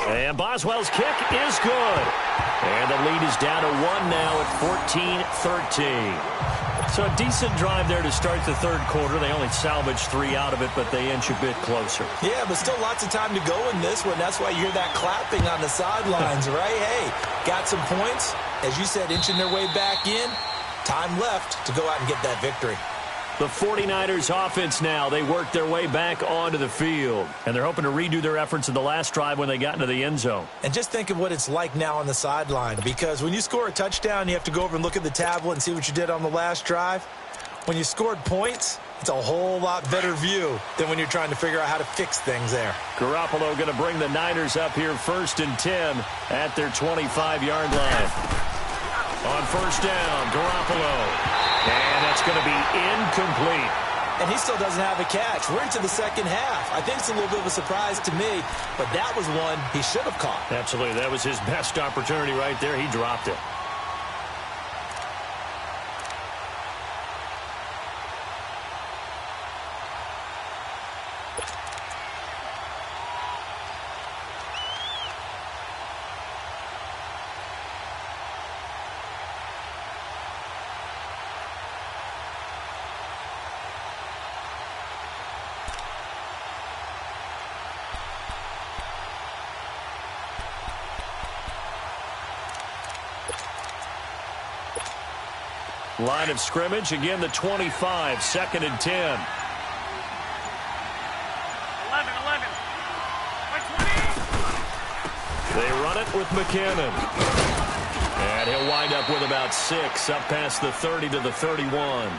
And Boswell's kick is good. And the lead is down to 1 now at 14-13. So a decent drive there to start the third quarter. They only salvaged 3 out of it, but they inch a bit closer. Yeah, but still lots of time to go in this one. That's why you hear that clapping on the sidelines, right? Hey, got some points. As you said, inching their way back in. Time left to go out and get that victory. The 49ers offense now, they work their way back onto the field. And they're hoping to redo their efforts in the last drive when they got into the end zone. And just think of what it's like now on the sideline, because when you score a touchdown, you have to go over and look at the tablet and see what you did on the last drive. When you scored points, it's a whole lot better view than when you're trying to figure out how to fix things there. Garoppolo going to bring the Niners up here 1st and 10 at their 25-yard line. On first down, Garoppolo. And that's going to be incomplete. And he still doesn't have a catch. We're into the second half. I think it's a little bit of a surprise to me, but that was one he should have caught. Absolutely. That was his best opportunity right there. He dropped it. Line of scrimmage, again the 25, 2nd and 10. 11. They run it with McKinnon. And he'll wind up with about 6, up past the 30 to the 31.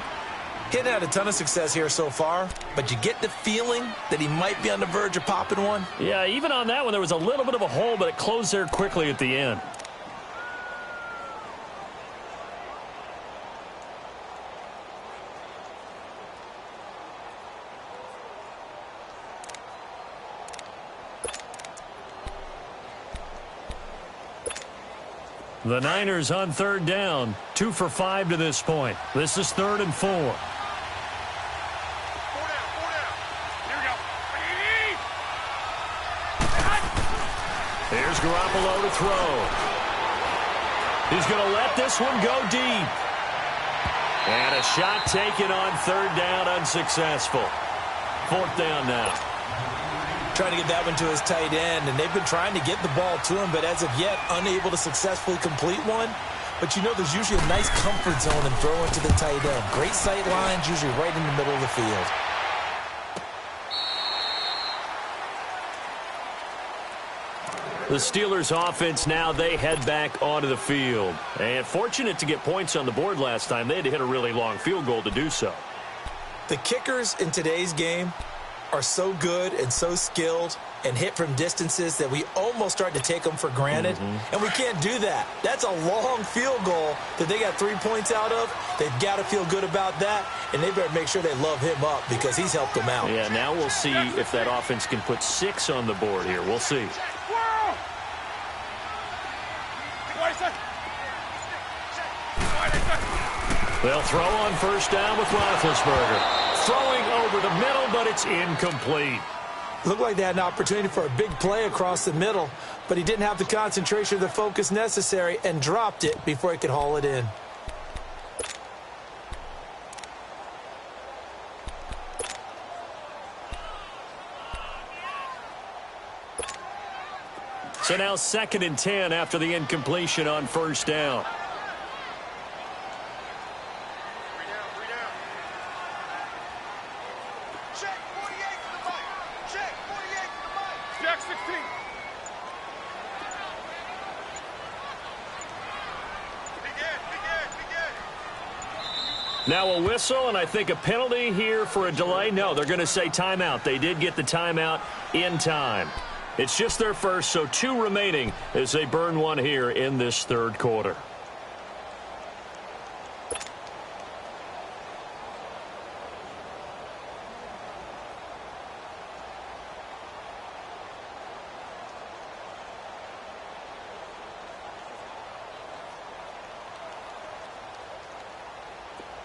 He hadn't had a ton of success here so far, but you get the feeling that he might be on the verge of popping one. Yeah, even on that one, there was a little bit of a hole, but it closed there quickly at the end. The Niners on third down, 2 for 5 to this point. This is 3rd and 4. 4 down. Here we go. Here's Garoppolo to throw. He's going to let this one go deep. And a shot taken on third down, unsuccessful. 4th down now. Trying to get that one to his tight end, and they've been trying to get the ball to him, but as of yet, unable to successfully complete one. But you know there's usually a nice comfort zone in throwing to the tight end. Great sight lines, usually right in the middle of the field. The Steelers offense now, they head back onto the field. And fortunate to get points on the board last time. They had to hit a really long field goal to do so. The kickers in today's game are so good and so skilled and hit from distances that we almost start to take them for granted. And we can't do that. That's a long field goal that they got 3 points out of. They've got to feel good about that, and they better make sure they love him up because he's helped them out. Yeah, now we'll see if that offense can put 6 on the board here. We'll see. They'll throw on first down with Roethlisberger. Throwing over the middle, but it's incomplete. Looked like they had an opportunity for a big play across the middle, but he didn't have the concentration or the focus necessary and dropped it before he could haul it in. So now 2nd and 10 after the incompletion on first down. Check 48 to the right. Check 48 to the right. Check 16. Now a whistle, and I think a penalty here for a delay. No, they're going to say timeout. They did get the timeout in time. It's just their first, so 2 remaining as they burn one here in this third quarter.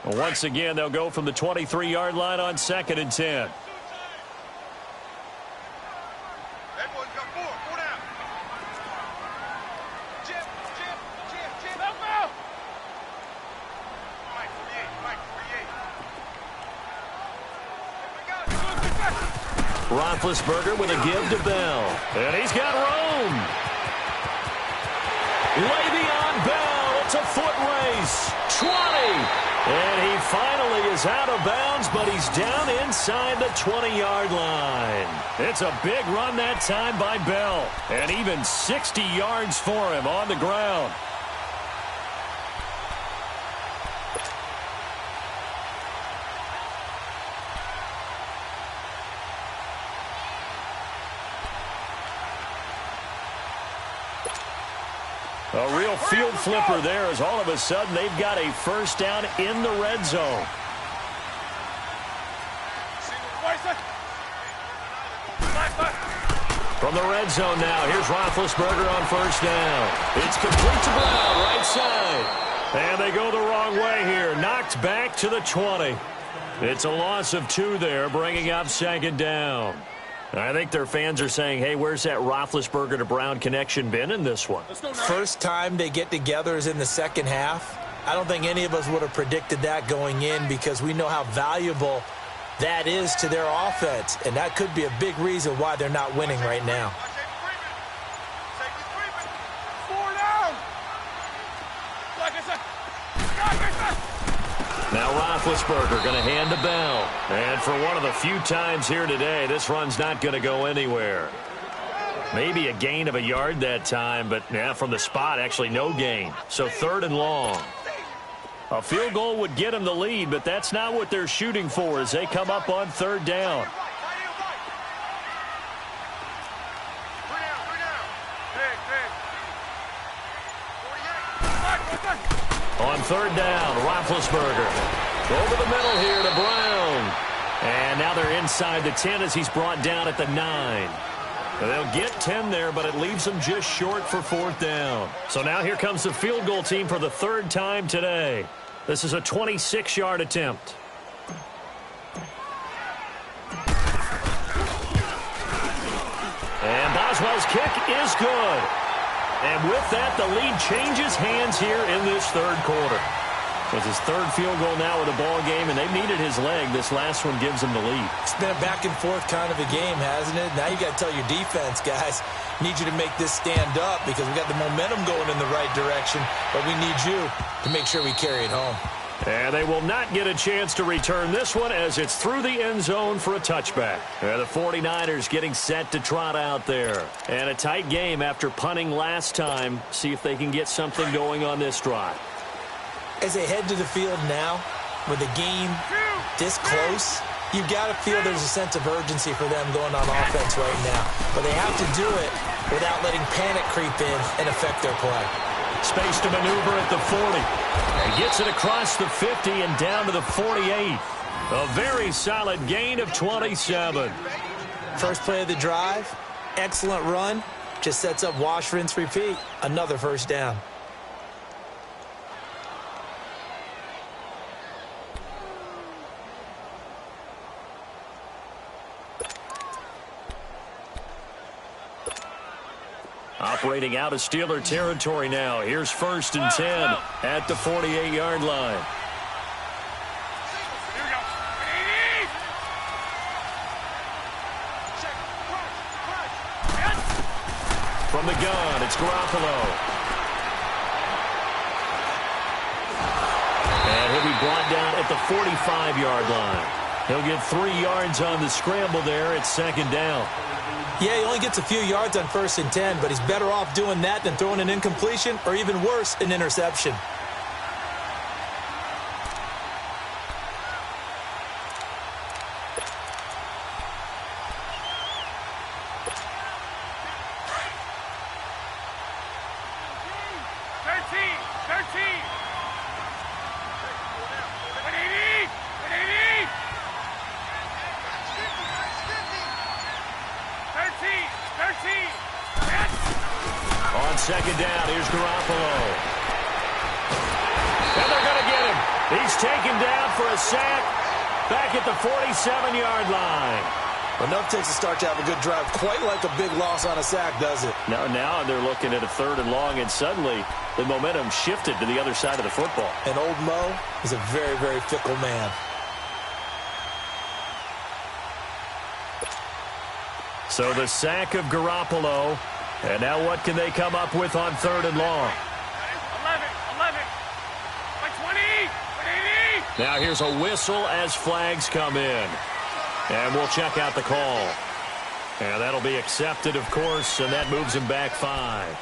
Once again, they'll go from the 23-yard line on 2nd and 10. Roethlisberger with a give to Bell. And he's got room. Le'Veon Bell. It's a foot race. 20. And he finally is out of bounds, but he's down inside the 20-yard line. It's a big run that time by Bell. And even 60 yards for him on the ground. A real field flipper there as all of a sudden they've got a first down in the red zone. From the red zone now, here's Roethlisberger on first down. It's complete to Brown, right side. And they go the wrong way here. Knocked back to the 20. It's a loss of 2 there, bringing up 2nd down. I think their fans are saying, hey, where's that Roethlisberger to Brown connection been in this one? First time they get together is in the second half. I don't think any of us would have predicted that going in because we know how valuable that is to their offense. And that could be a big reason why they're not winning right now. Now Roethlisberger going to hand to Bell. And for one of the few times here today, this run's not going to go anywhere. Maybe a gain of a yard that time, but yeah, from the spot, actually no gain. So 3rd and long. A field goal would get them the lead, but that's not what they're shooting for as they come up on 3rd down. On 3rd down, Roethlisberger. Over the middle here to Brown. And now they're inside the 10 as he's brought down at the 9. They'll get 10 there, but it leaves them just short for 4th down. So now here comes the field goal team for the 3rd time today. This is a 26-yard attempt. And Boswell's kick is good. And with that, the lead changes hands here in this 3rd quarter. It's his 3rd field goal now with the ball game, and they've needed his leg. This last one gives them the lead. It's been a back-and-forth kind of a game, hasn't it? Now you got to tell your defense, guys, need you to make this stand up because we got the momentum going in the right direction, but we need you to make sure we carry it home. And they will not get a chance to return this one as it's through the end zone for a touchback. And the 49ers getting set to trot out there. And a tight game after punting last time. See if they can get something going on this drive. As they head to the field now, with the game this close, you've got to feel there's a sense of urgency for them going on offense right now. But they have to do it without letting panic creep in and affect their play. Space to maneuver at the 40. And gets it across the 50 and down to the 48. A very solid gain of 27. First play of the drive, excellent run. Just sets up wash, rinse, repeat. Another first down. Operating out of Steeler territory now. Here's 1st and 10 at the 48-yard line. From the gun, it's Garoppolo. And he'll be brought down at the 45-yard line. He'll get 3 yards on the scramble there. It's 2nd down. Yeah, he only gets a few yards on 1st and 10, but he's better off doing that than throwing an incompletion or even worse, an interception. On 2nd down, here's Garoppolo. And they're going to get him. He's taken down for a sack back at the 47-yard line. Enough takes a start to have a good drive. Quite like a big loss on a sack, does it? Now they're looking at a 3rd and long, and suddenly the momentum shifted to the other side of the football. And old Mo is a very, very fickle man. So the sack of Garoppolo. And now what can they come up with on 3rd and long? 11, 20, 80. Now here's a whistle as flags come in. And we'll check out the call. And that'll be accepted, of course, and that moves him back 5.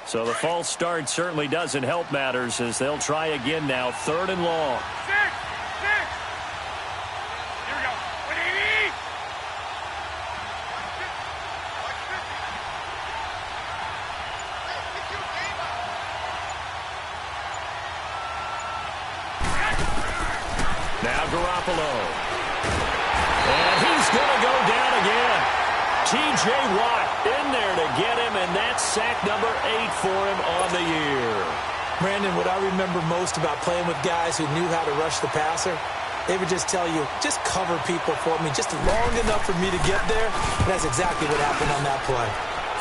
So the false start certainly doesn't help matters as they'll try again now. 3rd and long. 6. Here we go. 180. Now Garoppolo. And he's going to go down again. T.J. Watt in there to get him, and that's sack number 8 for him on the year. Brandon, what I remember most about playing with guys who knew how to rush the passer, they would just tell you, just cover people for me, just long enough for me to get there. And that's exactly what happened on that play.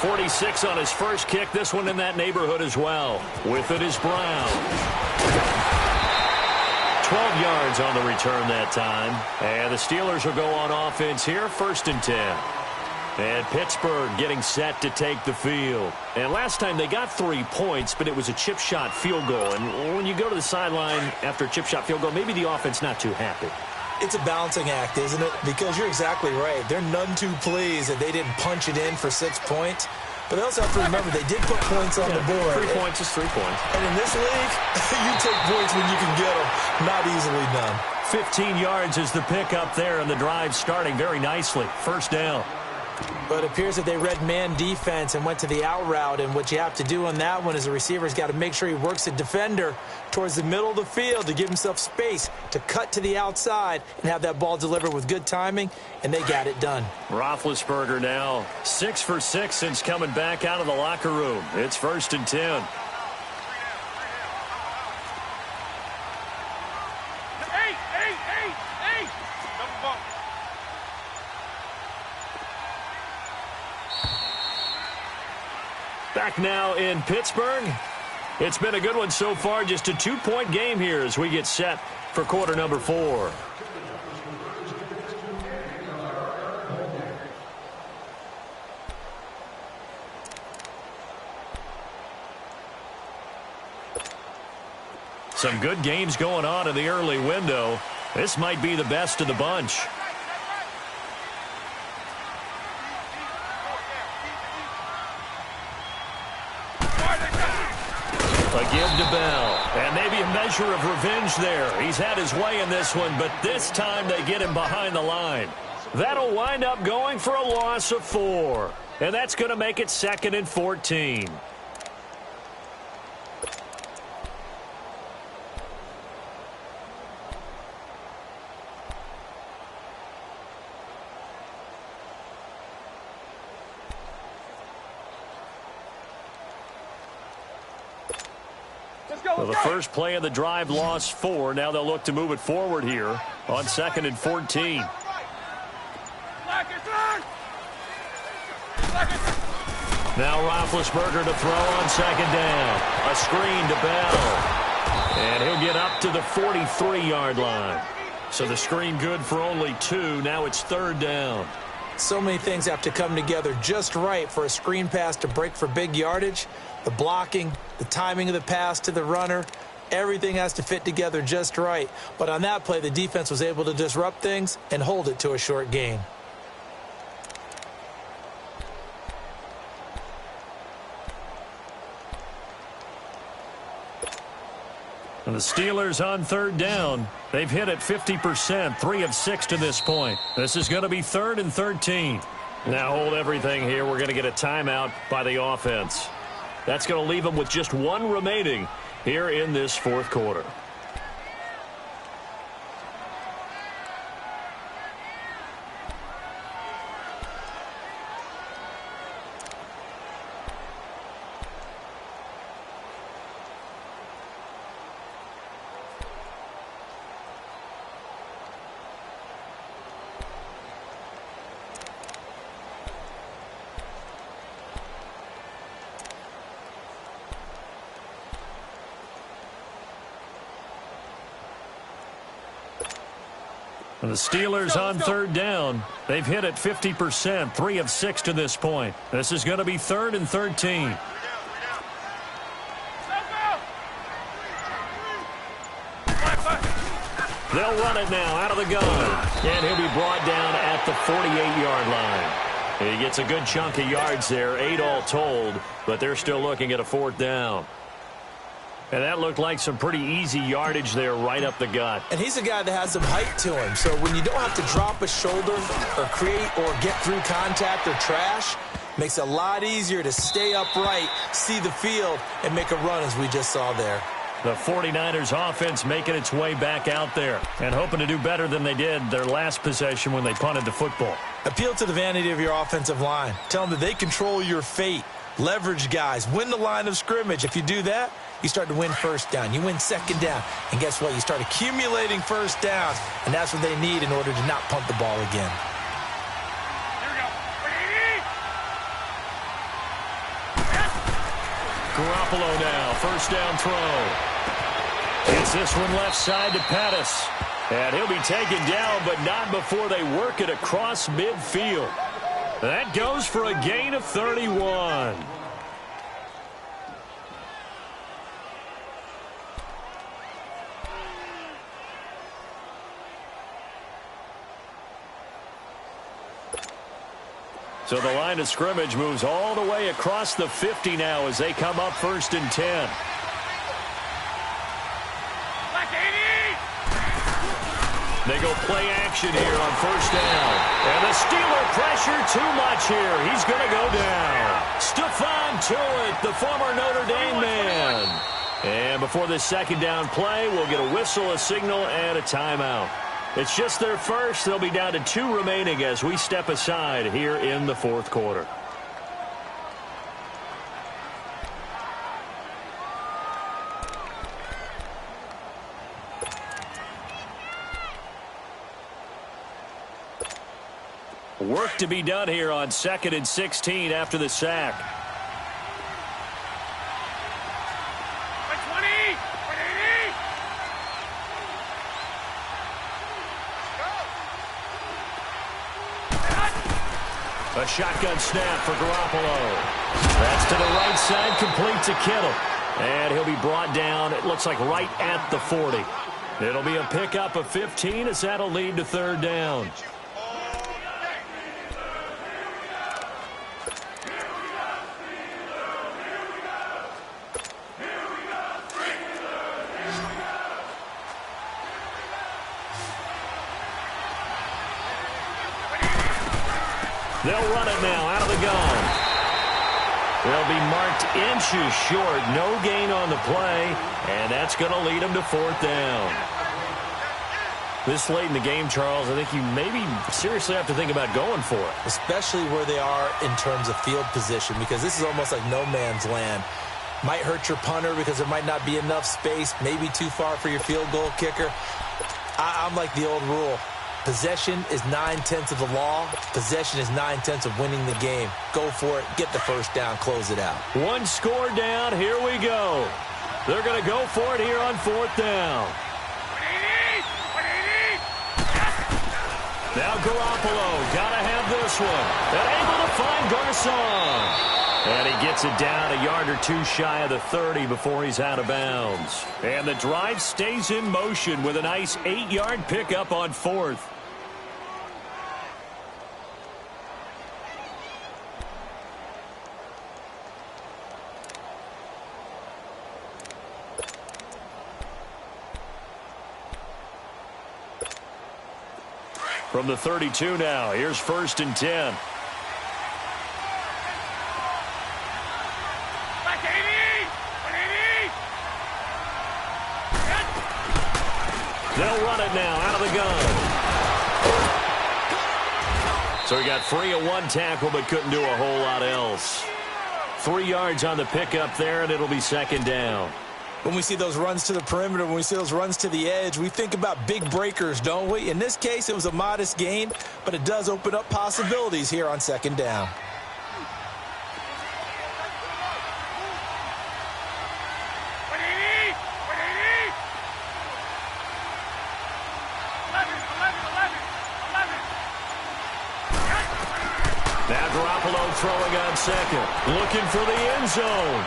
46 on his first kick, this one in that neighborhood as well. With it is Brown. 12 yards on the return that time. And the Steelers will go on offense here, 1st and 10. And Pittsburgh getting set to take the field. And last time they got 3 points, but it was a chip shot field goal. And when you go to the sideline after a chip shot field goal, maybe the offense not too happy. It's a balancing act, isn't it? Because you're exactly right. They're none too pleased that they didn't punch it in for 6 points. But they also have to remember they did put points on the board. 3 points is 3 points. And in this league, you take points when you can get them. Not easily done. 15 yards is the pickup there, and the drive starting very nicely. 1st down. But it appears that they read man defense and went to the out route. And what you have to do on that one is the receiver's got to make sure he works the defender towards the middle of the field to give himself space to cut to the outside and have that ball delivered with good timing, and they got it done. Roethlisberger now 6 for 6 since coming back out of the locker room. It's 1st and 10. Back now in Pittsburgh. It's been a good one so far. Just a 2-point game here as we get set for quarter number 4. Some good games going on in the early window. This might be the best of the bunch. A give to Bell. And maybe a measure of revenge there. He's had his way in this one, but this time they get him behind the line. That'll wind up going for a loss of 4. And that's going to make it 2nd and 14. Well, the first play of the drive lost 4. Now they'll look to move it forward here on 2nd and 14. Now Roethlisberger to throw on 2nd down. A screen to Bell. And he'll get up to the 43-yard line. So the screen good for only 2. Now it's 3rd down. So many things have to come together just right for a screen pass to break for big yardage. The blocking, the timing of the pass to the runner, everything has to fit together just right. But on that play, the defense was able to disrupt things and hold it to a short gain. And the Steelers on 3rd down. They've hit it 50%, 3 of 6 to this point. This is going to be 3rd and 13. Now hold everything here. We're going to get a timeout by the offense. That's going to leave them with just 1 remaining here in this 4th quarter. And the Steelers on 3rd down. They've hit it 50%, 3 of 6 to this point. This is going to be 3rd and 13. They'll run it now out of the gun. And he'll be brought down at the 48-yard line. He gets a good chunk of yards there, 8 all told, but they're still looking at a 4th down. And that looked like some pretty easy yardage there right up the gut. And he's a guy that has some height to him. So when you don't have to drop a shoulder or create or get through contact or trash, makes it a lot easier to stay upright, see the field, and make a run as we just saw there. The 49ers offense making its way back out there and hoping to do better than they did their last possession when they punted the football. Appeal to the vanity of your offensive line. Tell them that they control your fate. Leverage guys. Win the line of scrimmage. If you do that, you start to win 1st down. You win 2nd down. And guess what? You start accumulating 1st downs. And that's what they need in order to not punt the ball again. Garoppolo now. 1st down throw. Gets this one left side to Pettis. And he'll be taken down, but not before they work it across midfield. That goes for a gain of 31. So the line of scrimmage moves all the way across the 50 now as they come up 1st and 10. They go play action here on 1st down. And the Steeler pressure too much here. He's going to go down. Stephon Tuitt, the former Notre Dame man. And before this 2nd down play, we'll get a whistle, a signal, and a timeout. It's just their first. They'll be down to 2 remaining as we step aside here in the 4th quarter. Work to be done here on 2nd and 16 after the sack. A shotgun snap for Garoppolo. That's to the right side, complete to Kittle. And he'll be brought down, it looks like right at the 40. It'll be a pickup of 15 as that'll lead to 3rd down. They'll run it now out of the gun. They'll be marked inches short. No gain on the play. And that's going to lead them to 4th down. This late in the game, Charles, I think you maybe seriously have to think about going for it. Especially where they are in terms of field position, because this is almost like no man's land. Might hurt your punter because there might not be enough space, maybe too far for your field goal kicker. I'm like the old rule. Possession is 9/10 of the law. Possession is 9/10 of winning the game. Go for it. Get the first down. Close it out. One score down. Here we go. They're going to go for it here on 4th down. Now Garoppolo. Got to have this one. And able to find Garcon. And he gets it down a yard or two shy of the 30 before he's out of bounds. And the drive stays in motion with a nice 8-yard pickup on 4th. From the 32 now, here's 1st and 10. They'll run it now out of the gun. So he got free of one tackle but couldn't do a whole lot else. 3 yards on the pickup there, and it'll be 2nd down. When we see those runs to the perimeter, when we see those runs to the edge, we think about big breakers, don't we? In this case, it was a modest gain, but it does open up possibilities here on 2nd down. Now Garoppolo throwing on 2nd, looking for the end zone.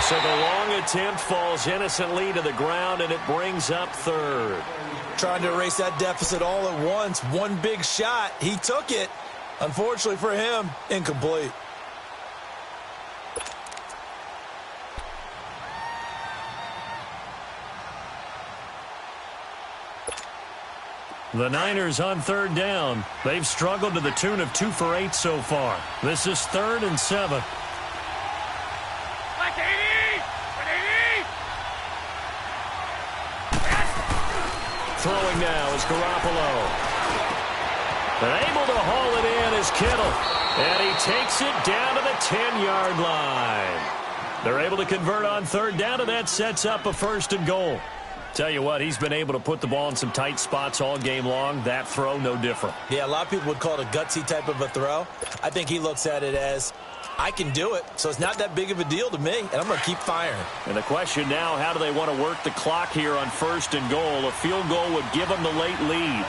So the long attempt falls innocently to the ground, and it brings up 3rd. Trying to erase that deficit all at once. One big shot. He took it. Unfortunately for him, incomplete. The Niners on 3rd down. They've struggled to the tune of 2 for 8 so far. This is 3rd and 7. Throwing now is Garoppolo. And able to haul it in is Kittle. And he takes it down to the 10-yard line. They're able to convert on 3rd down, and that sets up a 1st and goal. Tell you what, he's been able to put the ball in some tight spots all game long. That throw, no different. Yeah, a lot of people would call it a gutsy type of a throw. I think he looks at it as, I can do it, so it's not that big of a deal to me, and I'm going to keep firing. And the question now, how do they want to work the clock here on 1st and goal? A field goal would give them the late lead. 13.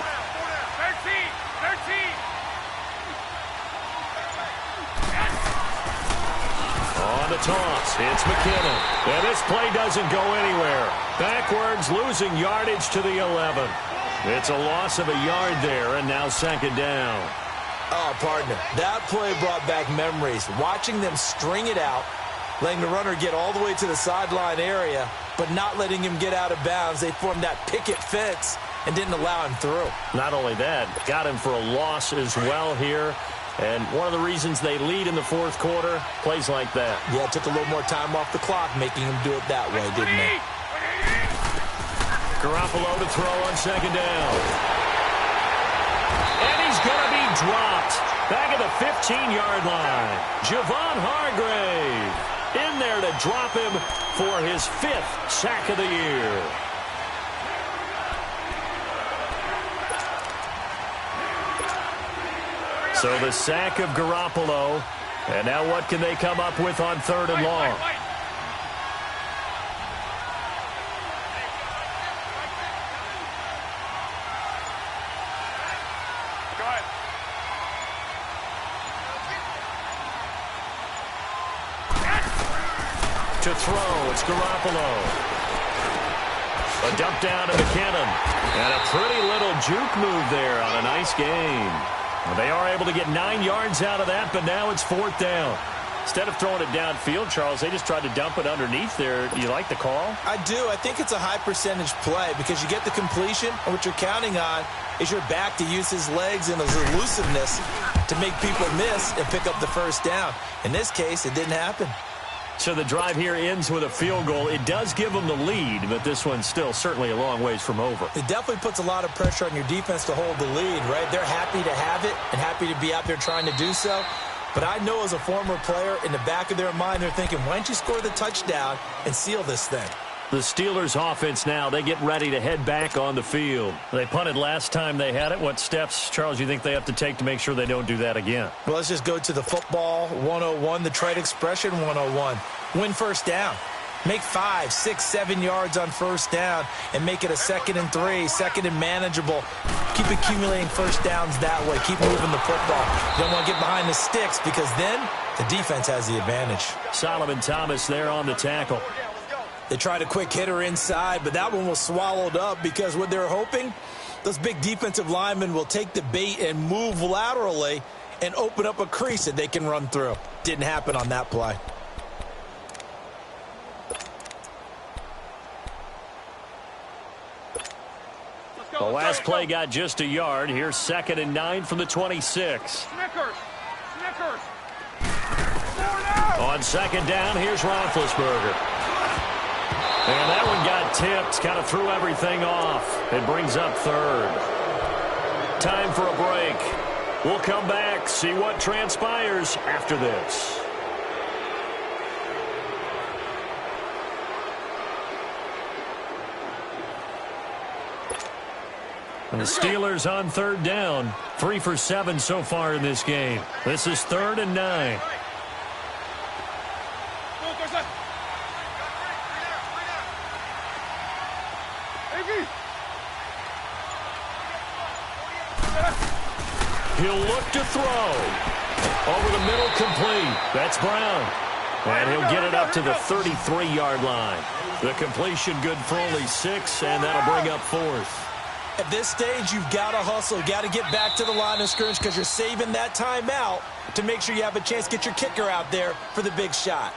On the toss, it's McKinnon. And this play doesn't go anywhere. Backwards, losing yardage to the 11. It's a loss of a yard there, and now 2nd down. Oh, partner, that play brought back memories. Watching them string it out, letting the runner get all the way to the sideline area, but not letting him get out of bounds. They formed that picket fence and didn't allow him through. Not only that, got him for a loss as well here. And one of the reasons they lead in the 4th quarter, plays like that. Yeah, it took a little more time off the clock, making him do it that way, didn't it? Garoppolo to throw on 2nd down. And he's going to be dropped. Back at the 15-yard line. Javon Hargrave in there to drop him for his 5th sack of the year. So the sack of Garoppolo. And now what can they come up with on 3rd and long? To throw, it's Garoppolo. A dump down to McKinnon. And a pretty little juke move there on a nice game. Well, they are able to get 9 yards out of that, but now it's 4th down. Instead of throwing it downfield, Charles, they just tried to dump it underneath there. Do you like the call? I do. I think it's a high percentage play because you get the completion, and what you're counting on is your back to use his legs and his elusiveness to make people miss and pick up the 1st down. In this case, it didn't happen. So the drive here ends with a field goal. It does give them the lead, but this one's still certainly a long ways from over. It definitely puts a lot of pressure on your defense to hold the lead, right? They're happy to have it and happy to be out there trying to do so. But I know as a former player, in the back of their mind, they're thinking, why don't you score the touchdown and seal this thing? The Steelers offense now, they get ready to head back on the field. They punted last time they had it. What steps, Charles, you think they have to take to make sure they don't do that again? Well, let's just go to the football 101, the trade expression 101. Win first down. Make 5, 6, 7 yards on first down and make it a 2nd and 3, 2nd and manageable. Keep accumulating first downs that way. Keep moving the football. You don't want to get behind the sticks because then the defense has the advantage. Solomon Thomas there on the tackle. They tried a quick hitter inside, but that one was swallowed up because what they're hoping, those big defensive linemen will take the bait and move laterally and open up a crease that they can run through. Didn't happen on that play. The last play got just a yard. Here's 2nd and 9 from the 26. Snickers. On 2nd down, here's Roethlisberger. And that one got tipped, kind of threw everything off. It brings up 3rd. Time for a break. We'll come back, see what transpires after this. And the Steelers on 3rd down. 3 for 7 so far in this game. This is 3rd and 9. He'll look to throw. Over the middle, complete. That's Brown. And he'll get it up to the 33-yard line. The completion good for only 6, and that'll bring up 4th. At this stage, you've got to hustle. You've got to get back to the line of scrimmage because you're saving that timeout to make sure you have a chance to get your kicker out there for the big shot.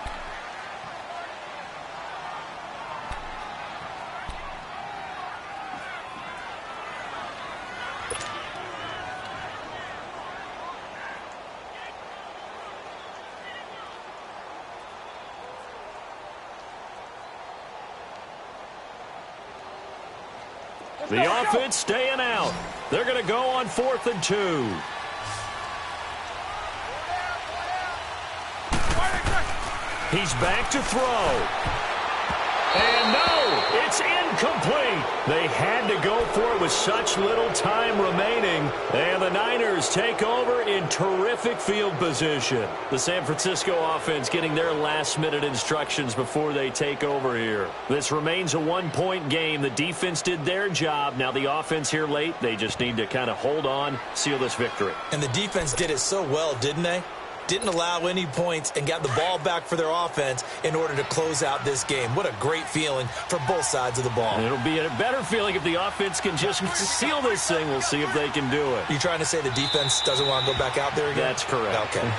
The offense staying out. They're going to go on 4th and 2. He's back to throw. And no, it's incomplete. They had to go for it with such little time remaining. And the Niners take over in terrific field position. The San Francisco offense getting their last-minute instructions before they take over here. This remains a 1-point game. The defense did their job. Now the offense here late, they just need to kind of hold on, seal this victory. And the defense did it so well, didn't they? Didn't allow any points and got the ball back for their offense in order to close out this game. What a great feeling for both sides of the ball. It'll be a better feeling if the offense can just seal this thing. We'll see if they can do it. You trying to say the defense doesn't want to go back out there again? That's correct. Okay.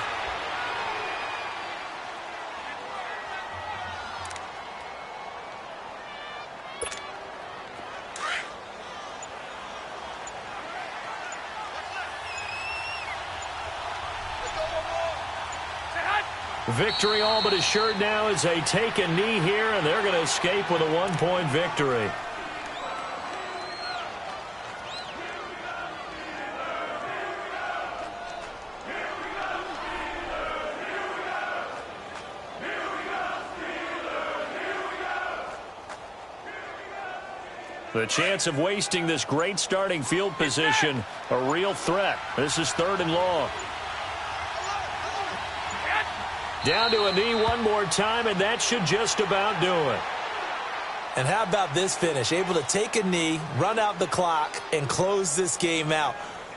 Victory all but assured now as they take a knee here, and they're going to escape with a 1-point victory. The chance of wasting this great starting field position, a real threat. This is 3rd and long. Down to a knee one more time, and that should just about do it. And how about this finish? Able to take a knee, run out the clock, and close this game out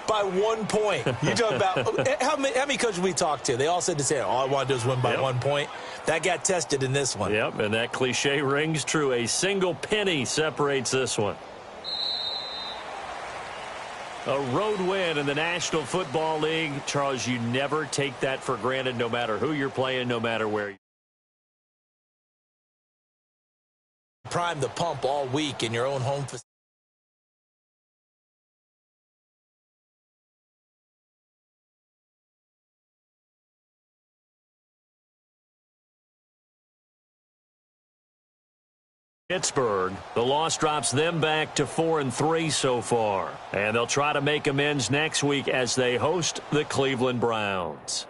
by 1 point. You talk about how many coaches we talked to? They all said the same. All I want to do is win by 1 point. That got tested in this one. Yep, and that cliche rings true. A single penny separates this one. A road win in the National Football League. Charles, you never take that for granted no matter who you're playing, no matter where. Prime the pump all week in your own home facility. Pittsburgh, the loss drops them back to 4-3 so far. And they'll try to make amends next week as they host the Cleveland Browns.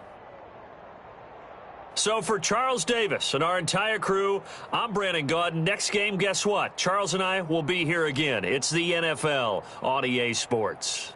So for Charles Davis and our entire crew, I'm Brandon Gaudin. Next game, guess what? Charles and I will be here again. It's the NFL on EA Sports.